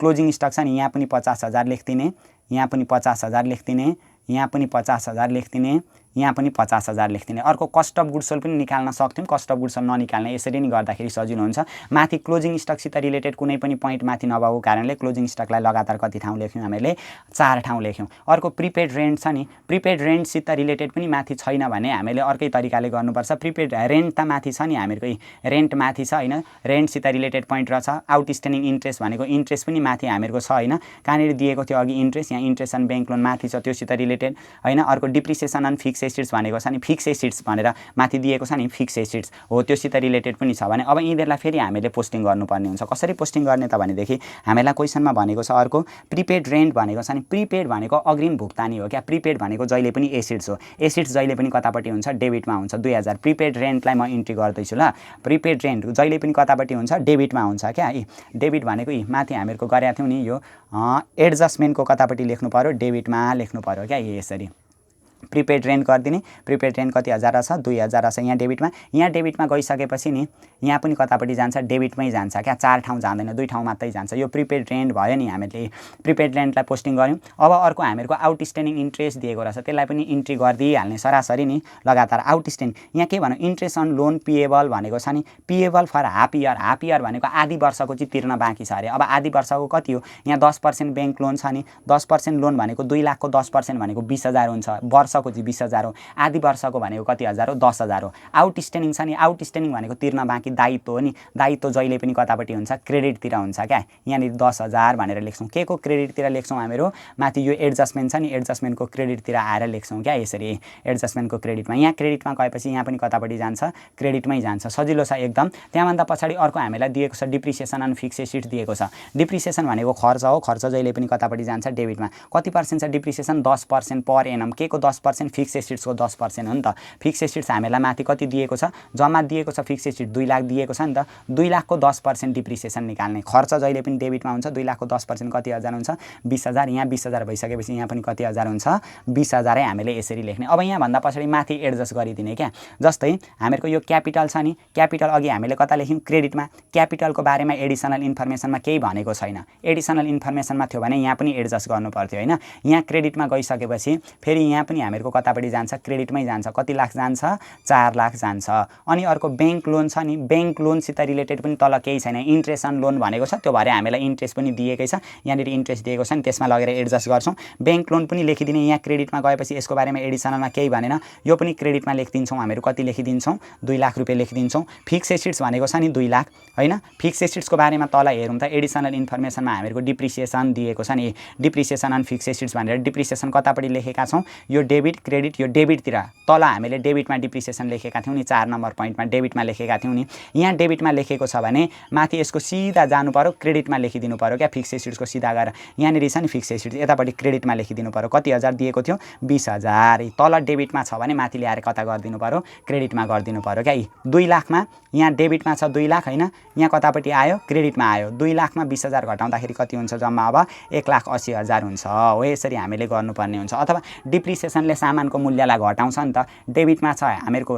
क्लोजिङ स्टक छ नि, यहाँ पनि 50,000 लेखिदिने, यहाँ पनि 50,000 लेखिदिने, यहाँ पनि 50,000 लेखिदिने, यहाँ पनि 50,000 लेखिदिने। अर्को कस्ट अफ गुड्स सोल्ड पनि निकाल्न सक्थ्यौँ, कस्ट अफ गुड्स सोल्ड ननिकाल्ने, यसरी नै गर्दाखेरि सजिलो हुन्छ। माथि क्लोजिङ स्टकसित रिलेटेड कुनै पनि पोइन्ट माथि नभएको कारणले क्लोजिङ स्टकलाई लगातार कति ठाउँ लेख्यौँ हामीले, 4 ठाउँ लेख्यौँ। अर्को प्रिपेड रेन्ट छ नि, प्रिपेड रेन्टसित रिलेटेड पनि माथि छैन भने हामीले अर्कै तरिकाले गर्नुपर्छ। प्रिपेड रेन्ट त माथि छ नि, हामीहरूको रेन्ट माथि छ होइन, रेन्टसित रिलेटेड पोइन्ट रहेछ। आउटस्ट्यान्डिङ इन्ट्रेस्ट भनेको इन्ट्रेस्ट पनि माथि हामीहरूको छ होइन, कहाँनिर दिएको थियो अघि इन्ट्रेस्ट, यहाँ इन्ट्रेस्ट एन्ड ब्याङ्क लोन माथि छ, त्योसित रिलेटेड होइन। अर्को डिप्रिसिएसन एन्ड फिक्स एसेट्स भनेको छ नि, फिक्स एसेट्स भनेर माथि दिएको छ नि, फिक्स एसेट्स हो, त्योसित रिलेटेड पनि छ भने अब यिनीहरूलाई फेरि हामीले पोस्टिङ गर्नुपर्ने हुन्छ। कसरी पोस्टिङ गर्ने त भनेदेखि हामीलाई क्वेसनमा भनेको छ अर्को प्रिपेड रेन्ट भनेको छ नि, प्रिपेड भनेको अग्रिम भुक्तानी हो क्या। प्रिपेड भनेको जहिले पनि एसेट्स हो, एसेट्स जहिले पनि कतापट्टि हुन्छ, डेबिटमा हुन्छ। 2000 प्रिपेड रेन्टलाई म इन्ट्री गर्दैछु ल। प्रिपेड रेन्ट जहिले पनि कतापट्टि हुन्छ, डेबिटमा हुन्छ क्या। डेबिट भनेको माथि हामीहरूको गरेका थियौँ नि, यो एडजस्टमेन्टको कतापट्टि लेख्नु पर्यो, डेबिटमा लेख्नु पर्यो क्या। यसरी प्रिपेड रेन्ट गरिदिने, प्रिपेड रेन्ट कति हजार छ, 2000 छ यहाँ डेबिटमा। यहाँ डेबिटमा गइसकेपछि नि यहाँ पनि कतापट्टि जान्छ, डेबिटमै जान्छ क्या, 4 ठाउँ जाँदैन, 2 ठाउँ मात्रै जान्छ। यो प्रिपेड रेन्ट भयो नि, हामीले प्रिपेड रेन्टलाई पोस्टिङ गऱ्यौँ। अब अर्को हामीहरूको आउटस्ट्यान्डिङ इन्ट्रेस्ट दिएको रहेछ, त्यसलाई पनि इन्ट्री गरिदिइहाल्ने सरासरी नि लगातार। आउटस्ट्यान्डिङ यहाँ के भनौँ, इन्ट्रेस्ट अन लोन पेएबल भनेको छ नि, payable for half year. Half year भनेको आधी वर्षको चाहिँ तिर्न बाँकी छ अरे। अब आधी वर्षको कति हो, यहाँ 10% ब्याङ्क लोन छ नि, 10% लोन भनेको 2 लाखको 10% भनेको 20,000 हुन्छ, वर्षको चाहिँ 20,000 हो। आधी वर्षको भनेको कति हजार हो, 10,000 हो। आउटस्ट्यान्डिङ छ नि, आउटस्ट्यान्डिङ भनेको तिर्न बाँकी दायित्व हो नि, दायित्व जहिले पनि कतापट्टि हुन्छ, क्रेडिटतिर हुन्छ क्या। यहाँनिर 10,000 भनेर लेख्छौँ, के को क्रेडिटतिर लेख्छौँ हामीहरू, माथि यो एडजस्टमेन्ट छ नि, एडजस्टमेन्टको क्रेडिटतिर आएर लेख्छौँ क्या। यसरी एडजस्टमेन्टको क्रेडिटमा, यहाँ क्रेडिटमा गएपछि यहाँ पनि कतापट्टि जान्छ, क्रेडिटमै जान्छ, सजिलो छ एकदम। त्यहाँभन्दा पछाडि अर्को हामीलाई दिएको छ डिप्रिसिएसन एन्ड फिक्स एसेट्स दिएको छ। डिप्रिसिएसन भनेको खर्च हो, खर्च जहिले पनि कतापट्टि जान्छ, डेबिटमा। कति पर्सेन्ट छ डिप्रिसिएसन, 10% पर एनम। के को 10%, फिक्स एसेट्सको 10% हो नि त। फिक्स एसेट्स हामीलाई माथि कति दिएको छ, जम्मा दिएको छ फिक्स एसेट 2 लाख दिएको छ नि त। 2 लाखको 10% डिप्रिसिएसन निकाल्ने, खर्च जहिले पनि डेबिटमा हुन्छ। 2 लाखको 10% कति हजार हुन्छ, 20,000। यहाँ 20,000 भइसकेपछि यहाँ पनि कति हजार हुन्छ, 20,000 हामीले यसरी लेख्ने। अब यहाँ भन्दा पछाडि माथि एडजस्ट गरिदिने क्या। जस्तै हामीहरूको यो क्यापिटल छ नि, क्यापिटल अघि हामीले कता लेख्यौँ, क्रेडिटमा। क्यापिटलको बारेमा एडिसनल इन्फर्मेसनमा केही भनेको छैन, एडिसनल इन्फर्मेसनमा थियो भने यहाँ पनि एडजस्ट गर्नु पर्थ्यो होइन। यहाँ क्रेडिटमा गइसकेपछि फेरि यहाँ पनि हामीहरूको कतापट्टि जान्छ, क्रेडिटमै जान्छ। कति लाख जान्छ, 4 लाख जान्छ। अनि अर्को ब्याङ्क लोन छ नि, ब्याङ्क लोनसित रिलेटेड पनि तल केही छैन, इन्ट्रेस्ट अन लोन भनेको छ, त्यो भएर हामीलाई इन्ट्रेस्ट पनि दिएकै छ। यहाँनिर इन्ट्रेस्ट दिएको छ नि, त्यसमा लगेर एडजस्ट गर्छौँ। ब्याङ्क लोन पनि लेखिदिने, यहाँ क्रेडिटमा गएपछि यसको बारेमा एडिसनलमा केही भनेन, यो पनि क्रेडिटमा लेखिदिन्छौँ हामीहरू। कति लेखिदिन्छौँ, 2 लाख रुपियाँ लेखिदिन्छौँ। फिक्स एसेट्स भनेको छ नि 2 लाख होइन। फिक्स एसेट्सको बारेमा तल हेरौँ त, एडिसनल इन्फर्मेसनमा हामीहरूको डिप्रिसिएसन दिएको छ नि, डिप्रिसिएसन अन फिक्स एसेट्स भनेर डिप्रिसिएसन कतापट्टि लेखेका छौँ, यो डेबिट क्रेडिट, यो डेबिटतिर तल हामीले डेबिटमा डिप्रिसिएसन लेखेका थियौँ नि, 4 नम्बर पोइन्टमा डेबिटमा लेखेका थियौँ नि। यहाँ डेबिटमा लेखेको छ भने माथि यसको सिधा जानु पर्यो, क्रेडिटमा लेखिदिनु पर्यो क्या। फिक्स एसेट्सको सिधा गएर यहाँनिर छ नि फिक्स एसेट्स, यतापट्टि क्रेडिटमा लेखिदिनु पर्यो। कति हजार दिएको थियो, 20,000। तल डेबिटमा छ भने माथि ल्याएर कता गरिदिनु पर्यो, क्रेडिटमा गरिदिनु पर्यो क्या। 2 लाखमा यहाँ डेबिटमा छ 2 लाख होइन, यहाँ कतापट्टि आयो, क्रेडिटमा आयो। 2 लाखमा 20,000 घटाउँदाखेरि कति हुन्छ, जम्मा अब 1,80,000 हुन्छ हो। यसरी हामीले गर्नुपर्ने हुन्छ। अथवा डिप्रिसिएसनले सामानको मूल्यलाई घटाउँछ नि त। डेबिटमा छ हामीहरूको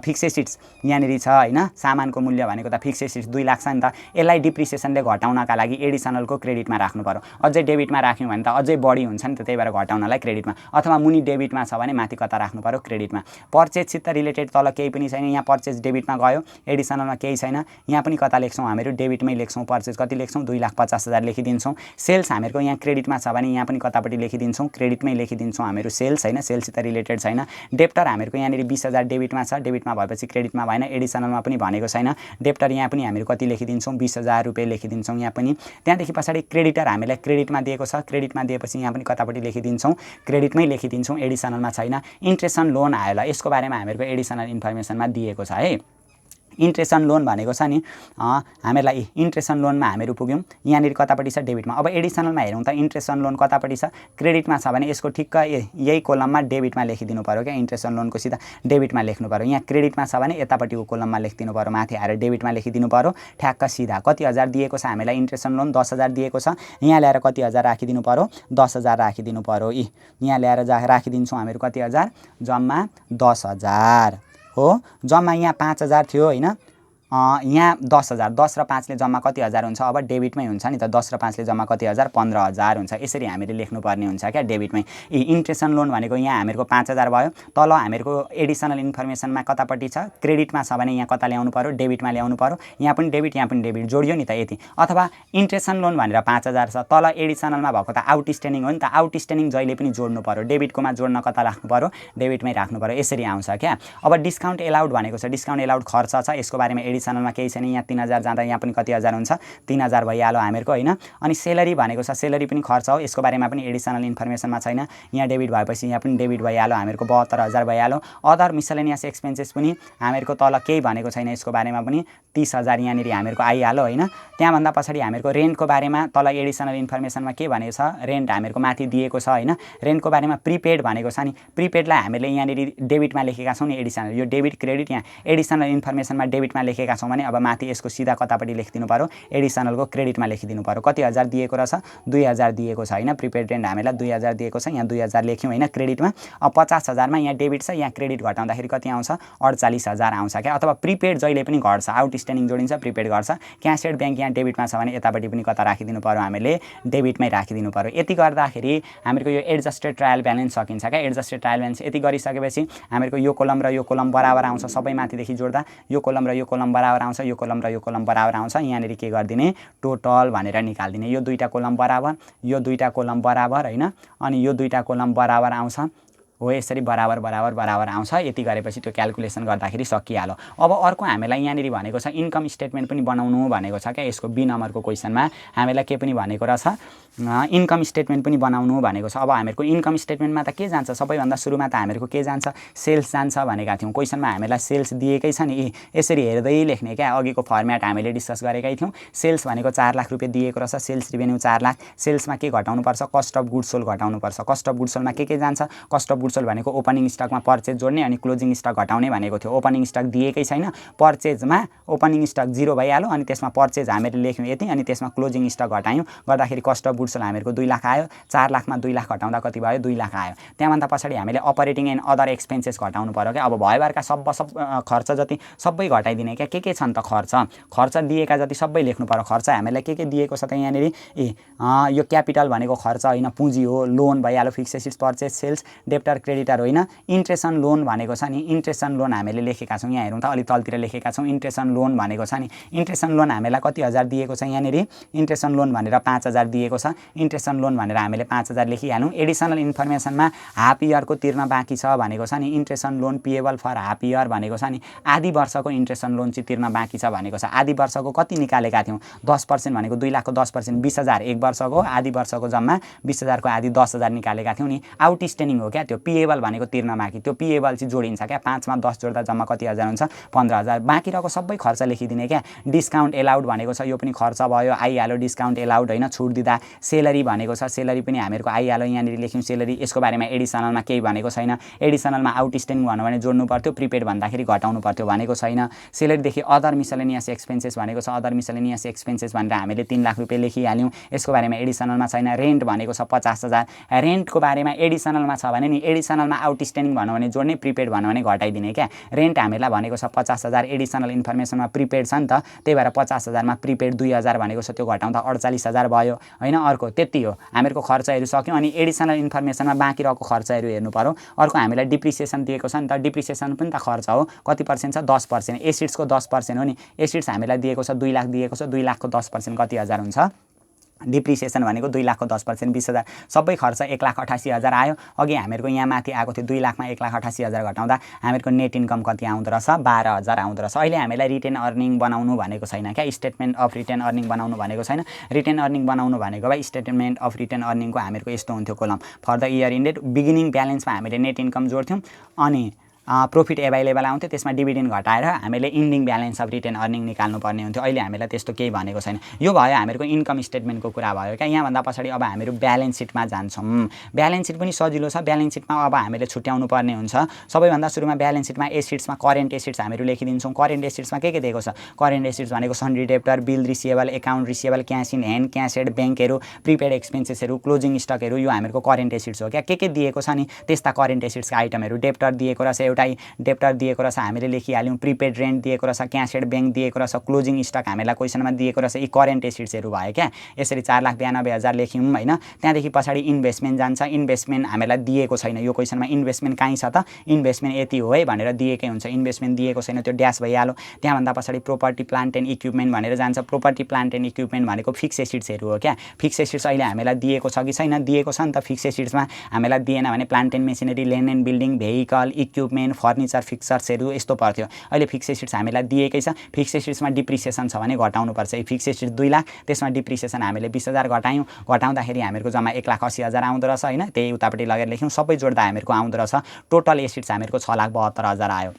फिक्स एसेट्स, यहाँनिर छ होइन, सामानको मूल्य भनेको त फिक्स एसेट्स 2 लाख छ नि त। यसलाई डिप्रिसिएसनले घटाउनका लागि एडिसनलको क्रेडिटमा राख्नु पर्यो। अझै डेबिटमा राख्यौँ भने त अझै बढी हुन्छ नि त, त्यही भएर घटाउनलाई क्रेडिटमा, अथवा मुनि डेबिटमा छ भने माथि कता राख्नु पर्यो, क्रेडिटमा। पर्चेजसित रिलेटेड तल केही पनि छैन, यहाँ पर्चेज डेबिटमा गयो, एडिसनलमा केही छैन। यहाँ पनि कता लेख्छौँ हामीहरू, डेबिटमै लेख्छौँ। पर्चेज कति लेख्छौँ, 2,50,000 लेखिदिन्छौँ। सेल्स हामीहरूको यहाँ क्रेडिटमा छ भने यहाँ पनि कतापट्टि लेखिदिन्छौँ, क्रेडिटमै लेखिदिन्छौँ हामीहरू सेल्स होइन, सेल्ससित रिलेटेड छैन। डेप्टर हामीहरूको यहाँनिर 20,000 डेबिटमा छ, डेबिटमा भएपछि क्रेडिटमा भएन, एडिसनलमा पनि भनेको छैन। डेप्टर यहाँ पनि हामीहरू कति लेखिदिन्छौँ 20,000 रुपियाँ लेखिदिन्छौँ यहाँ पनि। त्यहाँदेखि पछाडि क्रेडिटर हामीलाई क्रेडिटमा दिएको छ, क्रेडिटमा दिएपछि यहाँ पनि कतापट्टि लेखिदिन्छौँ, क्रेडिटमै लेखिदिन्छौँ, एडिसनलमा छैन। इन्ट्रेस्ट अन लोन आयो ल, यसको बारेमा हामीहरूको एडिसनल इन्फर्मेसनमा दिएको छ है। इन्ट्रेस्ट अन लोन भनेको छ नि हामीलाई इन्ट्रेस्ट अन लोनमा हामीहरू पुग्यौँ, यहाँनिर कतापट्टि छ डेबिटमा। अब एडिसनलमा हेरौँ त इन्ट्रेस्ट अन लोन कतापट्टि छ, क्रेडिटमा छ भने यसको ठिक्क यही कोलममा डेबिटमा लेखिदिनु पऱ्यो क्या, इन्ट्रेस्ट अन लोनको सिधा डेबिटमा लेख्नु पऱ्यो। यहाँ क्रेडिटमा छ भने यतापट्टिको कोलममा लेखिदिनु पऱ्यो, माथि आएर डेबिटमा लेखिदिनु पऱ्यो ठ्याक्क सिधा। कति हजार दिएको छ हामीलाई इन्ट्रेस्ट अन लोन 10,000 दिएको छ, यहाँ ल्याएर कति हजार राखिदिनु पऱ्यो 10,000 राखिदिनु पऱ्यो। यहाँ ल्याएर राखिदिन्छौँ हामीहरू कति हजार, जम्मा 10,000 हो। जम्मा यहाँ 5,000 थियो होइन, यहाँ 10,000, 10 र 5ले जम्मा कति हजार हुन्छ, अब डेबिटमै हुन्छ नि त, 10 र 5ले जम्मा कति हजार 15,000 हुन्छ। यसरी हामीले लेख्नुपर्ने हुन्छ क्या डेबिटमै। इन्ट्रेस्ट अन लोन भनेको यहाँ हामीहरूको 5,000 भयो, तल हामीहरूको एडिसनल इन्फर्मेसनमा कतापट्टि छ, क्रेडिटमा छ भने यहाँ कता ल्याउनु पऱ्यो, डेबिटमा ल्याउनु पऱ्यो। यहाँ पनि डेबिट यहाँ पनि डेबिट जोडियो नि त यति। अथवा इन्ट्रेस्ट अन लोन भनेर 5,000 छ, तल एडिसनलमा भएको त आउटस्ट्यान्डिङ हो नि त, आउटस्ट्यान्डिङ जहिले पनि जोड्नु पऱ्यो, डेबिटकोमा जोड्न कता राख्नु पऱ्यो, डेबिटमै राख्नु पऱ्यो, यसरी आउँछ क्या। अब डिस्काउन्ट एलाउड भनेको छ, डिस्काउन्ट एलाउड खर्च छ, यसको बारेमा एडिसनलमा केही छैन। यहाँ 3,000 जाँदा यहाँ पनि कति हजार हुन्छ 3,000 भइहाल्यो हामीहरूको होइन। अनि सेलरी भनेको छ, सेलरी पनि खर्च हो, यसको बारेमा पनि एडिसनल इन्फर्मेसनमा छैन। यहाँ डेबिट भएपछि यहाँ पनि डेबिट भइहाल्यो हामीहरूको 72,000 भइहाल्यो। अदर मिसलेनियस एक्सपेन्सेस पनि हामीहरूको तल केही भनेको छैन, यसको बारेमा पनि 30,000 यहाँनिर हामीहरूको आइहाल्यो होइन। त्यहाँभन्दा पछाडि हामीहरूको रेन्टको बारेमा तल एडिसनल इन्फर्मेसनमा के भनेको छ, रेन्ट हामीहरूको माथि दिएको छ होइन। रेन्टको बारेमा प्रिपेड भनेको छ नि, प्रिपेडलाई हामीले यहाँनिर डेबिटमा लेखेका छौँ नि, एडिसनल यो डेबिट क्रेडिट यहाँ एडिसनल इन्फर्मेसनमा डेबिटमा लेखेका छौँ भने अब माथि यसको सिधा कतापट्टि लेखिदिनु पऱ्यो, एडिसनलको क्रेडिटमा लेखिदिनु पऱ्यो। कति हजार दिएको रहेछ 2,000 दिएको छ होइन, प्रिपेड रेन्ट हामीलाई 2,000 दिएको छ, यहाँ 2,000 लेख्यौँ होइन क्रेडिटमा। अब 50,000मा यहाँ डेबिट छ, यहाँ क्रेडिट घटाउँदाखेरि कति आउँछ 48,000 आउँछ क्या। अथवा प्रिपेड जहिले पनि घट्छ, आउटस्ट्यान्डिङ जोडिन्छ, प्रिपेड घट्छ। क्यासेड ब्याङ्क यहाँ डेबिटमा छ भने यतापट्टि पनि कता राखिदिनु पऱ्यो, हामीले डेबिटमै राखिदिनु पऱ्यो। यति गर्दाखेरि हामीहरूको यो एडजस्टेड ट्रायल ब्यालेन्स सकिन्छ क्या। एडजस्टेड ट्रायल ब्यालेन्स यति गरिसकेपछि हामीहरूको यो कोलम र यो कोलम बराबर आउँछ, सबै माथिदेखि जोड्दा यो कोलम र यो कोलम बराबर आउँछ, यो कोलम र यो कोलम बराबर आउँछ। यहाँनिर के गरिदिने टोटल भनेर निकाल्दिने, यो दुईटा कोलम बराबर, यो दुईटा कोलम बराबर होइन, अनि यो दुईटा कोलम बराबर आउँछ हो, यसरी बराबर बराबर बराबर आउँछ। यति गरेपछि त्यो क्यालकुलेसन गर्दाखेरि सकिहाल्यो। अब अर्को हामीलाई यहाँनिर भनेको छ इन्कम स्टेटमेन्ट पनि बनाउनु भनेको छ क्या। यसको बी नम्बरको क्वेसनमा हामीलाई के पनि भनेको रहेछ, इन्कम स्टेटमेन्ट पनि बनाउनु भनेको छ। अब हामीहरूको इन्कम स्टेटमेन्टमा त के जान्छ, सबैभन्दा सुरुमा त हामीहरूको के जान्छ, सेल्स जान्छ भनेका थियौँ। क्वेसनमा हामीलाई सेल्स दिएकै छ नि, यसरी हेर्दै लेख्ने क्या। अघिको फर्मेट हामीले डिस्कस गरेकै थियौँ। सेल्स भनेको 4 लाख रुपियाँ दिएको रहेछ, सेल्स रिभेन्यू 4 लाख। सेल्समा के घटाउनुपर्छ, कस्ट अफ गुड्स सोल्ड घटाउनुपर्छ। कस्ट अफ गुड्स सोल्डमा के जान्छ, कस्ट अफ गुड्स सोल्ड भनेको ओपनिङ स्टकमा पर्चेज जोड्ने अनि क्लोजिङ स्टक घटाउने भनेको थियो। ओपनिङ स्टक दिएकै छैन, पर्चेजमा ओपनिङ स्टक 0 भइहाल्यो, अनि त्यसमा पर्चेज हामीले लेख्यौँ यति, अनि त्यसमा क्लोजिङ स्टक घटायौँ, गर्दाखेरि कस्ट अफ गुड्स सोल्ड हामीहरूको 2 लाख आयो। 4 लाखमा 2 लाख घटाउँदा कति भयो, 2 लाख आयो। त्यहाँभन्दा पछाडि हामीले अपरेटिङ एन्ड अदर एक्सपेन्सेस घटाउनु पऱ्यो क्या। अब भयभरका सब खर्च जति सबै घटाइदिने क्या। के छन् त खर्च दिएका जति सबै लेख्नु पऱ्यो। खर्च हामीलाई के दिएको छ त यहाँनिर, यो क्यापिटल भनेको खर्च होइन, पुँजी हो। लोन भइहाल्यो, fix assets, purchase, sales, debtor, creditor होइन। इन्ट्रेस्ट अन लोन भनेको छ नि, इन्ट्रेस्ट अन लोन हामीले लेखेका छौँ, यहाँ हेरौँ त अलि तलतिर लेखेका छौँ। इन्ट्रेस्ट अन लोन भनेको छ नि, इन्ट्रेस्ट अन लोन हामीलाई कति हजार दिएको छ यहाँनिर, इन्ट्रेस्ट अन लोन भनेर 5,000 दिएको छ। इन्ट्रेस्ट अन लोन भनेर हामीले 5,000 लेखिहाल्यौँ। एडिसनल इन्फर्मेसनमा हाफ इयरको तिर्न बाँकी छ भनेको छ नि, interest on loan payable for half year भनेको छ नि, आधी वर्षको इन्ट्रेस्ट अन लोन चाहिँ तिर्न बाँकी छ भनेको छ। आधी वर्षको कति निकालेका थियौँ, 10% भनेको 2 लाखको 10% 20,000 एक वर्षको, आधी वर्षको जम्मा 20,000को आधी 10,000 निकालेका थियौँ नि। आउटस्ट्यान्डिङ हो क्या त्यो, पेएबल भनेको तिर्न बाँकी, त्यो पेएबल चाहिँ जोडिन्छ क्या। 5 मा 10 जोड्दा जम्मा कति हजार हुन्छ 15,000। बाँकी रहेको सबै खर्च लेखिदिने क्या। डिस्काउन्ट एलाउड भनेको छ, यो पनि खर्च भयो, आइहाल्यो। डिस्काउन्ट एलाउड होइन, छुट दिँदा। सेलरी भनेको छ, सेलरी पनि हामीहरूको आइहाल्यो, यहाँनिर लेख्यौँ सेलरी। यसको बारेमा एडिसनलमा केही भनेको छैन। एडिसनलमा आउटस्ट्यान्डिङ भन्यो भने जोड्नु पर्थ्यो, प्रिपेड भन्दाखेरि घटाउनु पर्थ्यो भनेको छैन। सेलरीदेखि अदर मिसलेनियस एक्सपेन्सेस भनेको छ, अदर मिसलेनियस एक्सपेन्सेस भनेर हामीले 3 लाख रुपियाँ लेखिहाल्यौँ। यसको बारेमा एडिसनलमा छैन। रेन्ट भनेको छ 50,000। रेन्टको बारेमा एडिसनलमा छ भने नि, एडिसनलमा आउटस्ट्यान्डिङ भन्यो भने जोड्ने, प्रिपेड भन्यो भने घटाइदिने क्या। रेन्ट हामीलाई भनेको छ 50,000, एडिसनल इन्फर्मेसनमा प्रिपेड छ नि त, त्यही भएर 50,000मा प्रिपेड 2,000 भनेको छ, त्यो घटाउँदा 48,000 भयो होइन। अर्को त्यति हो, हामीहरूको खर्चहरू सक्यौँ। अनि एडिसनल इन्फर्मेसनमा बाँकी रहेको खर्चहरू हेर्नु पऱ्यो। अर्को हामीलाई डिप्रिसिएसन दिएको छ नि त, डिप्रिसिएसन पनि त खर्च हो। कति पर्सेन्ट छ, 10%। एसिड्सको 10% हो नि, एसिड्स हामीलाई दिएको छ 2 लाख दिएको छ, 2 लाखको 10% कति हजार हुन्छ डिप्रिसिएसन भनेको 2 लाखको 10% 20,000 सबै खर्च 1,88,000 आयो। अघि हामीहरूको यहाँ माथि आएको थियो 2 लाखमा 1,88,000 घटाउँदा हामीहरूको नेट इन्कम कति आउँदो रहेछ 12,000 आउँदो रहेछ। अहिले हामीलाई रिटेन अर्निङ बनाउनु भनेको छैन क्या, स्टेटमेन्ट अफ रिटेन अर्निङ बनाउनु भनेको छैन। रिटेन अर्निङ बनाउनु भनेको भए स्टेटमेन्ट अफ रिटेन अर्निङको हामीहरूको यस्तो हुन्थ्यो column for the year ended beginning ब्यालेन्समा हामीले नेट इन्कम जोड्थ्यौँ अनि प्रॉफिट एभाइलेबल आउँथ्यो, त्यसमा डिभिडेन्ड घटाएर हामीले ending balance of retained earning निकाल्नु पर्ने हुन्थ्यो। अहिले हामीलाई त्यस्तो केही भनेको छैन। यो भयो हामीहरूको इन्कम स्टेटमेन्टको कुरा भयो क्या। यहाँभन्दा पछाडि अब हामीहरू ब्यालेन्स सिटमा जान्छौँ। ब्यालेन्स सिट पनि सजिलो छ। ब्यालेन्स सिटमा अब हामीले छुट्याउनु पर्ने हुन्छ। सबैभन्दा सुरुमा ब्यालेन्स सिटमा एसेट्समा करेन्ट एसेट्स हामीहरू लेखिदिन्छौँ। करेन्ट एसेट्समा के दिएको छ? करेन्ट एसेट्स भनेको sundry debtor, bill receivable, account receivable, cash in hand, cash at, ब्याङ्कहरू, प्रिपेड एक्सपेन्सेसहरू, क्लोजिङ स्टकहरू, यो हामीहरूको करेन्ट एसेट्स हो क्या। के दिएको छ नि त्यस्ता करेन्ट एसेट्सका आइटमहरू? डेप्टर दिएको रहेछ, एउटै डेप्टर दिएको रहेछ हामीले लेखिहाल्यौँ। प्रिपेड रेन्ट दिएको रहेछ, क्यास एड ब्याङ्क दिएको रहेछ, क्लोजिङ स्टक हामीलाई क्वेसनमा दिएको रहेछ। यी करेन्ट एसेट्सहरू भयो क्या। यसरी 4,92,000 लेख्यौँ होइन। त्यहाँदेखि पछाडि इन्भेस्टमेन्ट जान्छ। इन्भेस्टमेन्ट हामीलाई दिएको छैन यो क्वेसनमा। इन्भेस्टमेन्ट कहीँ छ त? इन्भेस्टमेन्ट यति हो है भनेर दिएकै हुन्छ। इन्भेस्टमेन्ट दिएको छैन, त्यो ड्यास भइहाल्यो। त्यहाँभन्दा पछाडि प्रोपर्टी प्लान्ट एन्ड इक्विपमेन्ट भनेर जान्छ। प्रोपर्टी प्लान्ट एन्ड इक्विपमेन्ट भनेको फिक्स एसेट्सहरू हो क्या। फिक्स एसेट्स अहिले हामीलाई दिएको छ कि छैन? दिएको छ नि त। फिक्स एसेट्समा हामीलाई दिएन भने plant and machinery, land and building, vehicle, equipment, furniture, फिक्चर्सहरू यस्तो पर्थ्यो। अहिले फिक्स एसेट्स हामीलाई दिएकै छ। फिक्स एसेट्समा डिप्रिसिएसन छ भने घटाउनुपर्छ। फिक्स एसेट्स 2 लाख, त्यसमा डिप्रिसिएसन हामीले 20,000 घटायौँ। घटाउँदाखेरि हामीहरूको जम्मा 1,80,000 आउँदो रहेछ होइन। त्यही उतापट्टि लगेर लेख्यौँ। सबै जोड्दा हामीहरूको आउँदो रहेछ टोटल एसेट्स हामीहरूको 6,72,000 आयो।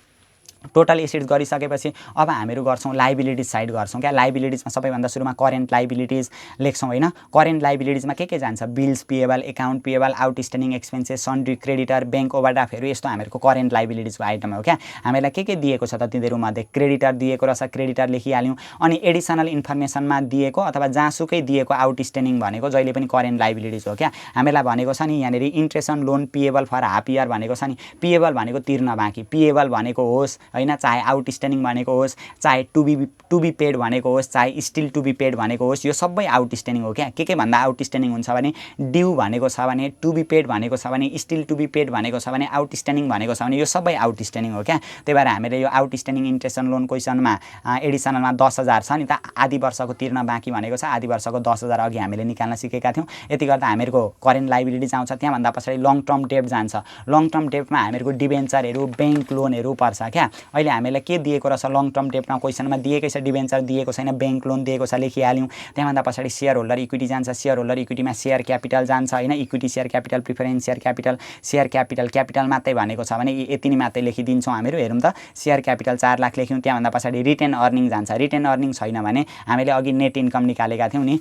टोटल एसेट्स गरिसकेपछि अब हामीहरू गर्छौँ लाइबिलिटिज साइड गर्छौँ क्या। लाइबिलिटिजमा सबैभन्दा सुरुमा करेन्ट लाइबिलिटिज लेख्छौँ होइन। करेन्ट लाइबिलिटिजमा के जान्छ? Bills payable, account payable, outstanding expenses, sundry creditor, bank ओभरड्राफ्टहरू, यस्तो हामीहरूको करेन्ट लाइबिलिटिजको आइटम हो क्या। हामीलाई के दिएको छ त तिनीहरूमध्ये? क्रेडिटर दिएको रहेछ, क्रेडिटर लेखिहाल्यौँ। अनि एडिसनल इन्फर्मेसनमा दिएको अथवा जहाँसुकै दिएको आउटस्ट्यान्डिङ भनेको जहिले पनि करेन्ट लाइबिलिटिज हो क्या। हामीलाई भनेको छ नि यहाँनिर interest on loan payable for half year भनेको छ नि। पेएबल भनेको तिर्न बाँकी, पेएबल भनेको होस् होइन, चाहे आउटस्ट्यान्डिङ भनेको होस्, चाहे टु बी पेड भनेको होस्, चाहे स्टिल टु बी पेड भनेको होस्, यो सबै आउटस्ट्यान्डिङ हो क्या। के भन्दा आउटस्ट्यान्डिङ हुन्छ भने ड्यू भनेको छ भने, टु बी पेड भनेको छ भने, स्टिल टु बी पेड भनेको छ भने, आउटस्ट्यान्डिङ भनेको छ भने यो सबै आउटस्ट्यान्डिङ हो क्या। त्यही भएर हामीले यो आउटस्ट्यान्डिङ इन्ट्रेस्ट अन लोन क्वेसनमा एडिसनलमा 10,000 छ नि त। आधी वर्षको तिर्न बाँकी भनेको छ, आधी वर्षको 10,000 अघि हामीले निकाल्न सिकेका थियौँ। यति गर्दा हामीहरूको करेन्ट लाइबिलिटिज आउँछ। त्यहाँभन्दा पछाडि लङ टर्म डेट जान्छ। लङ टर्म डेटमा हामीहरूको डिबेन्चरहरू, ब्याङ्क लोनहरू पर्छ क्या। अहिले हामीलाई के दिएको रहेछ? लङ टर्म डेटमा क्वेसनमा दिएकै छ। डिबेन्चर दिएको छैन, ब्याङ्क लोन दिएको छ, लेखिहाल्यौँ। त्यहाँभन्दा पछाडि सेयर होल्डर इक्विटी जान्छ। सेयर होल्डर इक्विटीमा सेयर क्यापिटल जान्छ होइन। Equity share capital, preference share capital, share capital, capital मात्रै भनेको छ भने यति नै मात्रै लेखिदिन्छौँ हामीहरू। हेरौँ त, सेयर क्यापिटल 4 लाख लेख्यौँ। त्यहाँभन्दा पछाडि रिटेन अर्निङ जान्छ। रिटेन अर्निङ छैन भने हामीले अघि नेट इन्कम निकालेका थियौँ नि।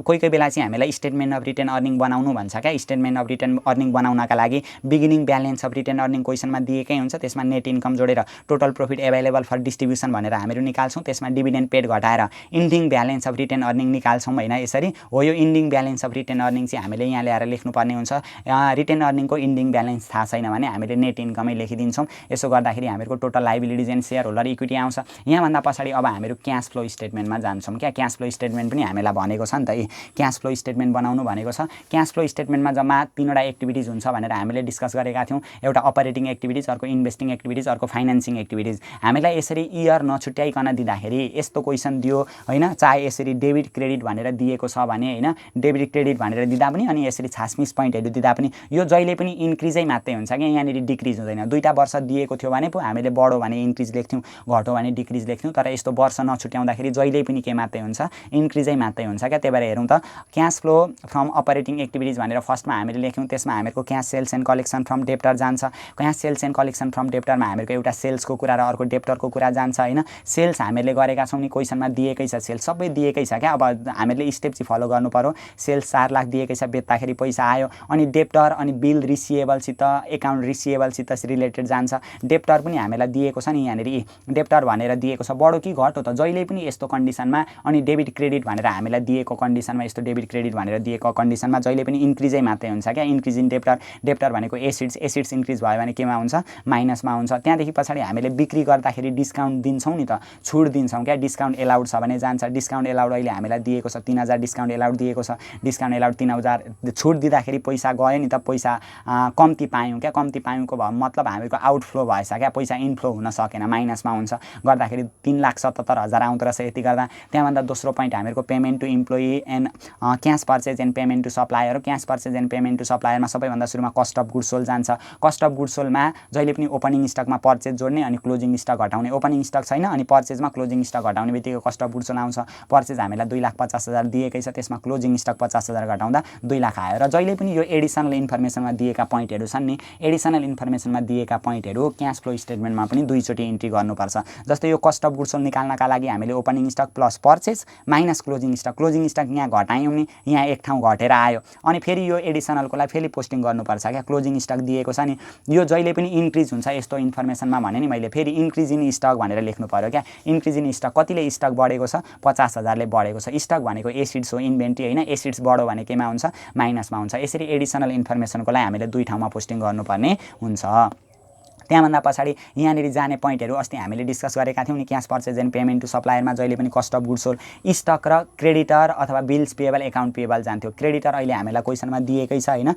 कोही बेला चाहिँ हामीलाई स्टेटमेन्ट अफ रिटेन अर्निङ बनाउनु भन्छ क्या। स्टेटमेन्ट अफ रिटेन अर्निङ बनाउनका लागि beginning balance of retained earning क्वेसनमा दिएकै हुन्छ। त्यसमा नेट इन्कम जोडेर total profit available for distribution भनेर हामीहरू निकाल्छौँ। त्यसमा डिभिडेन्ड पेड घटाएर ending balance of retained earning निकाल्छौँ होइन। यसरी हो। यो ending balance of retained earning चाहिँ हामीले यहाँ ल्याएर लेख्नुपर्ने हुन्छ। रिटेन अर्निङको इन्डिङ ब्यालेन्स थाहा छैन भने हामीले नेट इन्कमै लेखिदिन्छौँ। यसो गर्दाखेरि हामीहरूको total liabilities and share holder equity आउँछ। यहाँभन्दा पछाडि अब हामीहरू क्यास फ्लो स्टेटमेन्टमा जान्छौँ क्या। क्यास फ्लो स्टेटमेन्ट पनि हामीलाई भनेको छ नि त। क्यास फ्लो स्टेटमेन्ट बनाउनु भनेको छ। क्यास फ्लो स्टेटमेन्टमा जम्मा 3वटा एक्टिभिटिज हुन्छ भनेर हामीले डिस्कस गरेका थियौँ। एउटा अपरेटिङ एक्टिभिटिज, अर्को इन्भेस्टिङ एक्टिभिटिज, अर्को फाइनेन्सिङ एक्टिभिटिज। हामीलाई यसरी इयर नछुट्याइकन दिँदाखेरि यस्तो क्वेसन दियो होइन। चाहे यसरी डेबिट क्रेडिट भनेर दिएको छ भने होइन, डेबिट क्रेडिट भनेर दिँदा पनि अनि यसरी छासमिस पोइन्टहरू दिँदा पनि यो जहिले पनि इन्क्रिजै मात्रै हुन्छ क्या। यहाँनिर डिक्रिज हुँदैन। 2टा वर्ष दिएको थियो भने पो हामीले बढो भने इन्क्रिज लेख्थ्यौँ, घटो भने डिक्रिज लेख्थ्यौँ। तर यस्तो वर्ष नछुट्याउँदाखेरि जहिले पनि के मात्रै हुन्छ? इन्क्रिजै मात्रै हुन्छ क्या। त्यही भएर हेरौँ त, cash flow from operating activities भनेर फर्स्टमा हामीले लेख्यौँ। त्यसमा हामीहरूको cash sales and collection from debtor जान्छ। Cash sales and collection from डेप्टरमा हामीहरूको एउटा सेल्सको कुरा र अर्को डेप्टरको कुरा जान्छ होइन। सेल्स हामीले गरेका छौँ नि, क्वेसनमा दिएकै छ। सेल्स सबै दिएकै छ क्या। अब हामीले स्टेप चाहिँ फलो गर्नु पर्यो। सेल्स 4 लाख दिएकै छ, बेच्दाखेरि पैसा आयो। अनि डेप्टर अनि बिल रिसिएबलसित, एकाउन्ट रिसिएबलसित रिलेटेड जान्छ। डेप्टर पनि हामीलाई दिएको छ नि यहाँनिर। डेप्टर भनेर दिएको छ, बढो कि घटो त जहिले पनि यस्तो कन्डिसनमा। अनि डेबिट क्रेडिट भनेर हामीलाई दिएको कन्डिसनमा, यस्तो डेबिट क्रेडिट भनेर दिएको कन्डिसनमा जहिले पनि इन्क्रिजै मात्रै हुन्छ क्या। Increase in debtor. डेप्टर भनेको एसेट्स, एसेट्स इन्क्रिज भयो भने केमा हुन्छ? माइनसमा हुन्छ। त्यहाँदेखि पछाडि हामीले बिक्री गर्दाखेरि डिस्काउन्ट दिन्छौँ नि त, छुट दिन्छौँ क्या, डिस्काउन्ट एलाउड छ भने जान्छ। डिस्काउन्ट एलाउड अहिले हामीलाई दिएको छ 3000 डिस्काउन्ट एलाउड दिएको छ, डिस्काउन्ट एलाउड 3000 छुट दिँदाखेरि पैसा गयो नि त, पैसा कम्ती पायौँ क्या, कम्ती पायौँको मतलब हामीको आउटफ्लो भएछ क्या, पैसा इनफ्लो हुन सकेन, माइनसमा हुन्छ, गर्दाखेरि 3,77,000 आउँदो रहेछ यति गर्दा। त्यहाँभन्दा दोस्रो पोइन्ट हामीको payment to employee and cash purchase and payment to supplier हो। Cash purchase and payment to सप्लायरमा सबैभन्दा सुरुमा कस्ट अफ गुड्स सोल्ड जान्छ। कस्ट अफ गुड्स सोल्डमा जहिले पनि ओपनिङ स्टकमा पर्चेज जोड्ने अनि क्लोजिङ स्टक घटाउने, ओपनिङ स्टक छैन अनि पर्चेजमा क्लोजिङ स्टक घटाउने बित्तिकै कस्ट अफ गुड्स सोल्ड आउँछ। पर्चेज हामीलाई 2,50,000 दिएकै छ, त्यसमा क्लोजिङ स्टक 50,000 घटाउँदा 2 लाख आयो। र जहिले पनि यो एडिसनल इन्फर्मेसनमा दिएका पोइन्टहरू छन् नि, एडिसनल इन्फर्मेसनमा दिएका पोइन्टहरू क्यास फ्लो स्टेटमेन्टमा पनि दुईचोटि इन्ट्री गर्नुपर्छ। जस्तै यो कस्ट अफ गुड्स सोल्ड निकाल्नका लागि हामीले opening stock plus purchase minus closing stock, closing stock यहाँ घटायौँ नि, यहाँ एक ठाउँ घटेर आयो, अनि फेरि यो एडिसनलको लागि फेरि पोस्टिङ गर्नुपर्छ क्या, क्लोजिङ स्टक दिएको छ नि, यो जहिले पनि इन्क्रिज हुन्छ यस्तो इन्फर्मेसनमा भने नि मैले फेरि इन्क्रिज इन स्टक भनेर लेख्नु पर्यो क्या। इन्क्रिज इन स्टक कतिले स्टक बढेको छ, 50,000ले बढेको छ। स्टक भनेको एसिड्स हो, इन्भेन्ट्री होइन, एसिड्स बढ्यो भने केमा हुन्छ, माइनसमा हुन्छ। यसरी एडिसनल इन्फर्मेसनको लागि हामीले 2 ठाउँमा पोस्टिङ गर्नुपर्ने हुन्छ। त्यहाँभन्दा पछाडि यहाँनिर जाने पोइन्टहरू अस्ति हामीले डिस्कस गरेका थियौँ नि, cash purchase and payment to सप्लायरमा जहिले पनि cost of goods sold stock र क्रेडिटर अथवा बिल्स पेएबल एकाउन्ट पेएबल जान्थ्यो। क्रेडिटर अहिले हामीलाई क्वेसनमा दिएकै छ होइन,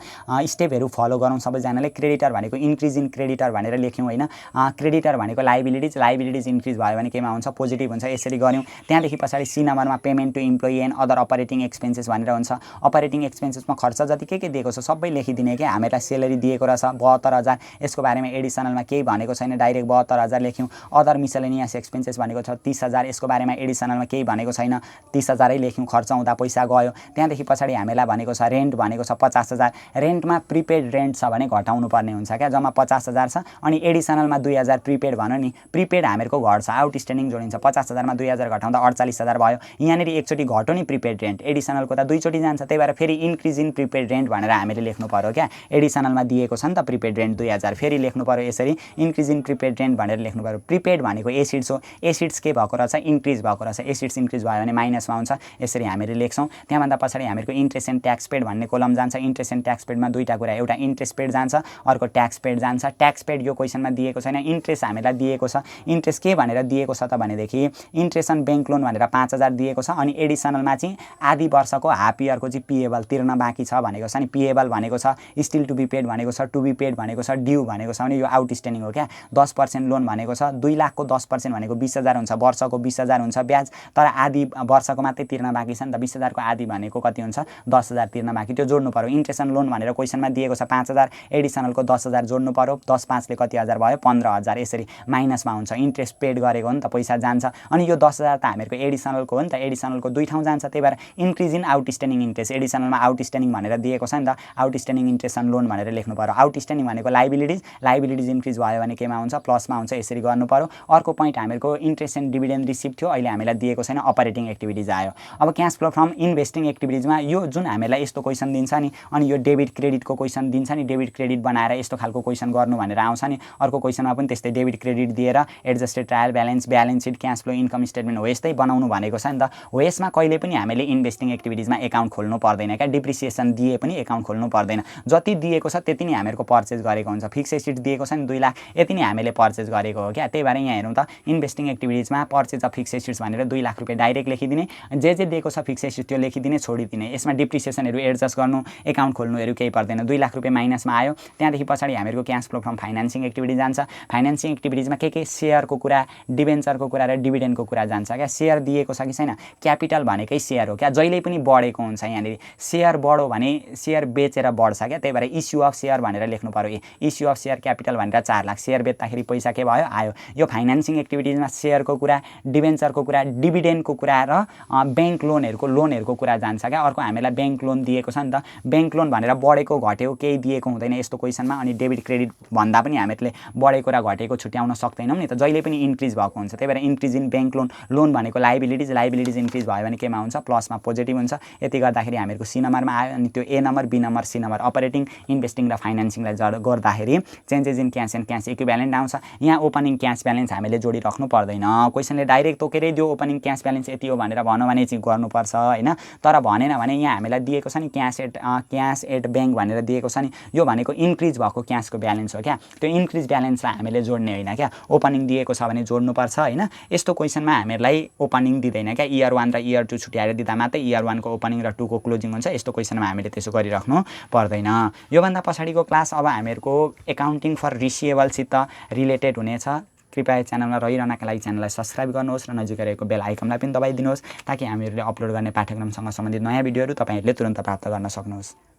स्टेपहरू फलो गरौँ सबैजनाले। क्रेडिटर भनेको इन्क्रिज इन क्रेडिटर भनेर लेख्यौँ होइन, क्रेडिटर भनेको लाइबिलिटिज, लाइबिलिटिज इन्क्रिज भयो भने केमा हुन्छ, पोजिटिभ हुन्छ, यसरी गऱ्यौँ। त्यहाँदेखि पछाडि सी नम्बरमा payment to employee and other operating expenses भनेर हुन्छ। अपरेटिङ एक्सपेन्सेसमा खर्च जति के दिएको छ सबै लेखिदिने क्या। हामीलाई सेलेरी दिएको रहेछ 72,000, यसको बारेमा एडिसनलमा केही भनेको छैन, डाइरेक्ट 72,000 लेख्यौँ। अदर मिसलेनियस एक्सपेन्सेस भनेको छ 30,000, यसको बारेमा एडिसनलमा केही भनेको छैन, 30,000 लेख्यौँ, खर्च हुँदा पैसा गयो। त्यहाँदेखि पछाडि हामीलाई भनेको छ रेन्ट भनेको छ 50,000, रेन्टमा प्रिपेड रेन्ट छ भने घटाउनु पर्ने हुन्छ क्या, जम्मा 50,000 छ अनि एडिसनलमा 2,000 प्रिपेड भन्यो नि, प्रिपेड हामीहरूको घट्छ, आउटस्ट्यान्डिङ जोडिन्छ, 50,000मा 2,000 घटाउँदा 48,000 भयो। यहाँनिर एकचोटि घट्यो नि प्रिपेड रेन्ट, एडिसनलको त दुईचोटि जान्छ, त्यही भएर फेरि इन्क्रिज इन प्रिपेड रेन्ट भनेर हामीले लेख्नु पर्यो क्या। एडिसनलमा दिएको छ नि त प्रिपेड रेन्ट 2,000, फेरि लेख्नु पर्यो यसरी इन्क्रिज इन प्रिपेड रेन्ट भनेर लेख्नु पर्यो। प्रिपेड भनेको एसिड्स हो, एसिड्स के भएको रहेछ, इन्क्रिज भएको रहेछ, एसिड्स इन्क्रिज भयो भने माइनसमा हुन्छ, यसरी हामीले लेख्छौँ। त्यहाँभन्दा पछाडि हामीहरूको इन्ट्रेस्ट एन्ड ट्याक्स पेड भन्ने कोलम जान्छ। इन्ट्रेस्ट एन्ड ट्याक्स पेडमा दुईवटा कुरा, एउटा इन्ट्रेस्ट पेड जान्छ, अर्को ट्याक्स पेड जान्छ। ट्याक्स पेड यो क्वेसनमा दिएको छैन, इन्ट्रेस्ट हामीलाई दिएको छ। इन्ट्रेस्ट के भनेर दिएको छ त भनेदेखि इन्ट्रेस्ट अन ब्याङ्क लोन भनेर 5,000 दिएको छ, अनि एडिसनलमा चाहिँ आधी वर्षको हाफ इयरको चाहिँ पिएबल तिर्न बाँकी छ भनेको छ नि। पिएबल भनेको छ, स्टिल टु बी पेड भनेको छ, टु बी पेड भनेको छ, ड्यू भनेको छ भने यो आउटस्ट्यान्डिङ हो क्या। 10% लोन भनेको छ, 2 लाखको 10% भनेको 20,000 हुन्छ, वर्षको 20,000 हुन्छ ब्याज, तर आधी वर्षको मात्रै तिर्न बाँकी छ नि त, 20,000 को आधी भनेको कति हुन्छ, 10,000 तिर्न बाँकी, त्यो जोड्नु पर्यो। इन्ट्रेस्ट अन लोन भनेर क्वेसनमा दिएको छ 5,000, एडिसनलको 10,000 जोड्नु पर्यो, 10 5 ले कति हजार भयो, 15,000, यसरी माइनसमा हुन्छ। इन्ट्रेस्ट पेड गरेको हो नि त, पैसा जान्छ, अनि यो 10,000 त हामीहरूको एडिसनलको हो नि त, एडिसनलको 2 ठाउँ जान्छ, त्यही भएर इन्क्रिज इन आउटस्ट्यान्डिङ इन्ट्रेस्ट, एडिसनलमा आउटस्ट्यान्डिङ भनेर दिएको छ नि त, आउटस्ट्यान्डिङ इन्ट्रेस्ट अन लोन भनेर लेख्नु पर्यो। आउटस्ट्यान्डिङ भनेको लाइबिलिटिज, लाइबिलिटिज इन्क्रिज भयो भने केमा हुन्छ, प्लसमा हुन्छ, यसरी गर्नु पर्यो। अर्को पोइन्ट हामीहरूको इन्ट्रेस्ट एन्ड डिभिडेन्ड रिसिभ थियो, अहिले हामीलाई दिएको छैन, अपरेटिङ एक्टिभिटिज आयो। अब क्यास फ्लो फ्रम इन्भेस्टिङ एक्टिभिटिजमा यो जुन हामीलाई यस्तो क्वेसन दिन्छ नि, अनि यो डेबिट क्रेडिटको क्वेसन दिन्छ नि, डेबिट क्रेडिट बनाएर यस्तो खालको क्वेसन गर्नु भनेर आउँछ नि। अर्को क्वेसनमा पनि त्यस्तै डेबिट क्रेडिट दिएर adjusted trial balance, balance seat, cash flow, income statement हो यस्तै बनाउनु भनेको छ नि त। हो यसमा कहिले पनि हामीले इन्भेस्टिङ एक्टिभिटिजमा एकाउन्ट खोल्नु पर्दैन क्या, डिप्रिसिएसन दिए पनि एकाउन्ट खोल्नु पर्दैन, जति दिएको छ त्यति नै हामीहरूको पर्चेज गरेको हुन्छ। फिक्स एसिड दिएको छ नि 2 लाख, यति नै हामीले पर्चेज गरेको हो क्या। त्यही भएर यहाँ हेरौँ त, इन्भेस्टिङ एक्टिभिटिजमा पर्चेज अफ फिक्स एसिड्स भनेर 2 लाख रुपियाँ डाइरेक्ट लेखिदिने, जे दिएको छ फिक्स एसिड त्यो लेखिदिने, छोडिदिने। यसमा डिप्रिसिएसनहरू एडजस्ट गर्नु, एकाउन्ट खोल्नुहरू केही पर्दैन। 2 लाख रुपियाँ माइनसमा आयो। त्यहाँदेखि पछाडि हामीहरूको cash flow from financing activity जान्छ। फाइनेन्सिङ एक्टिभिटिजमा के सेयरको कुरा, डिबेन्चरको कुरा र डिभिडेन्डको कुरा जान्छ क्या। सेयर दिएको छ कि छैन, क्यापिटल भनेकै सेयर हो क्या, जहिले पनि बढेको हुन्छ। यहाँनिर सेयर बढ्यो भने सेयर बेचेर बढ्छ क्या, त्यही भएर इस्यु अफ सेयर भनेर लेख्नु पर्यो। इस्यु अफ सेयर क्यापिटल भनेर 4 लाख, सेयर बेच्दाखेरि पैसा के भयो, आयो। यो फाइनेन्सिङ एक्टिभिटिजमा सेयरको कुरा, डिबेन्चरको कुरा, डिभिडेन्डको कुरा र ब्याङ्क लोनहरूको कुरा जान्छ क्या। अर्को हामीलाई ब्याङ्क लोन दिएको छ नि त, ब्याङ्क लोन भनेर बढेको घटेको केही दिएको हुँदैन यस्तो क्वेसनमा। अनि डेबिट क्रेडिट भन्दा पनि हामीले बढेको र घटेको छुट्याउन सक्दैनौँ नि त, जहिले पनि इन्क्रिज भएको हुन्छ। त्यही भएर increase in bank loan, loan भनेको लाइबिलिटिज, लाइबिलिटिज इन्क्रिज भयो भने केमा हुन्छ, प्लसमा, पोजिटिभ हुन्छ। यति गर्दाखेरि हामीहरूको सी नम्बरमा आयो। अनि त्यो A number, B number, C number operating, investing र फाइनेन्सिङलाई गर्दाखेरि changes in cash cash and cash equivalent आउँछ। यहाँ ओपनिङ क्यास ब्यालेन्स हामीले जोडिराख्नु पर्दैन। क्वेसनले डाइरेक्ट तोकेरै दियो ओपनिङ क्यास ब्यालेन्स यति हो भनेर भन्यो भने चाहिँ गर्नुपर्छ हैन। तर भनेन भने यहाँ हामीलाई दिएको छ नि क्यास एट ब्याङ्क भनेर दिएको छ नि, यो भनेको इन्क्रिज भएको क्यासको ब्यालेन्स हो क्या। त्यो इन्क्रिज ब्यालेन्सलाई हामीले जोड्ने होइन क्या। ओपनिङ दिएको छ भने जोड्नुपर्छ हैन। यस्तो क्वेसनमा हामीलाई ओपनिङ दिँदैन क्या। इयर 1 र इयर 2 छुट्याएर दिँदा मात्रै इयर 1 को ओपनिङ र 2 को क्लोजिङ हुन्छ। यस्तो क्वेसनमा हामीले त्यसो गरिराख्नु पर्दैन। योभन्दा पछाडिको क्लास अब हामीहरूको एकाउन्टिङ फर रिसिभेबलसित रिलेटेड हुनेछ। कृपया च्यानलमा रहिरहनका लागि च्यानललाई सब्स्क्राइब गर्नुहोस् र नजिकै रहेको बेल आइकनलाई पनि दबाइदिनुहोस् ताकि हामीहरूले अपलोड गर्ने पाठ्यक्रमसँग सम्बन्धित नयाँ भिडियोहरू तपाईहरुले तुरुन्त प्राप्त गर्न सक्नुहोस्।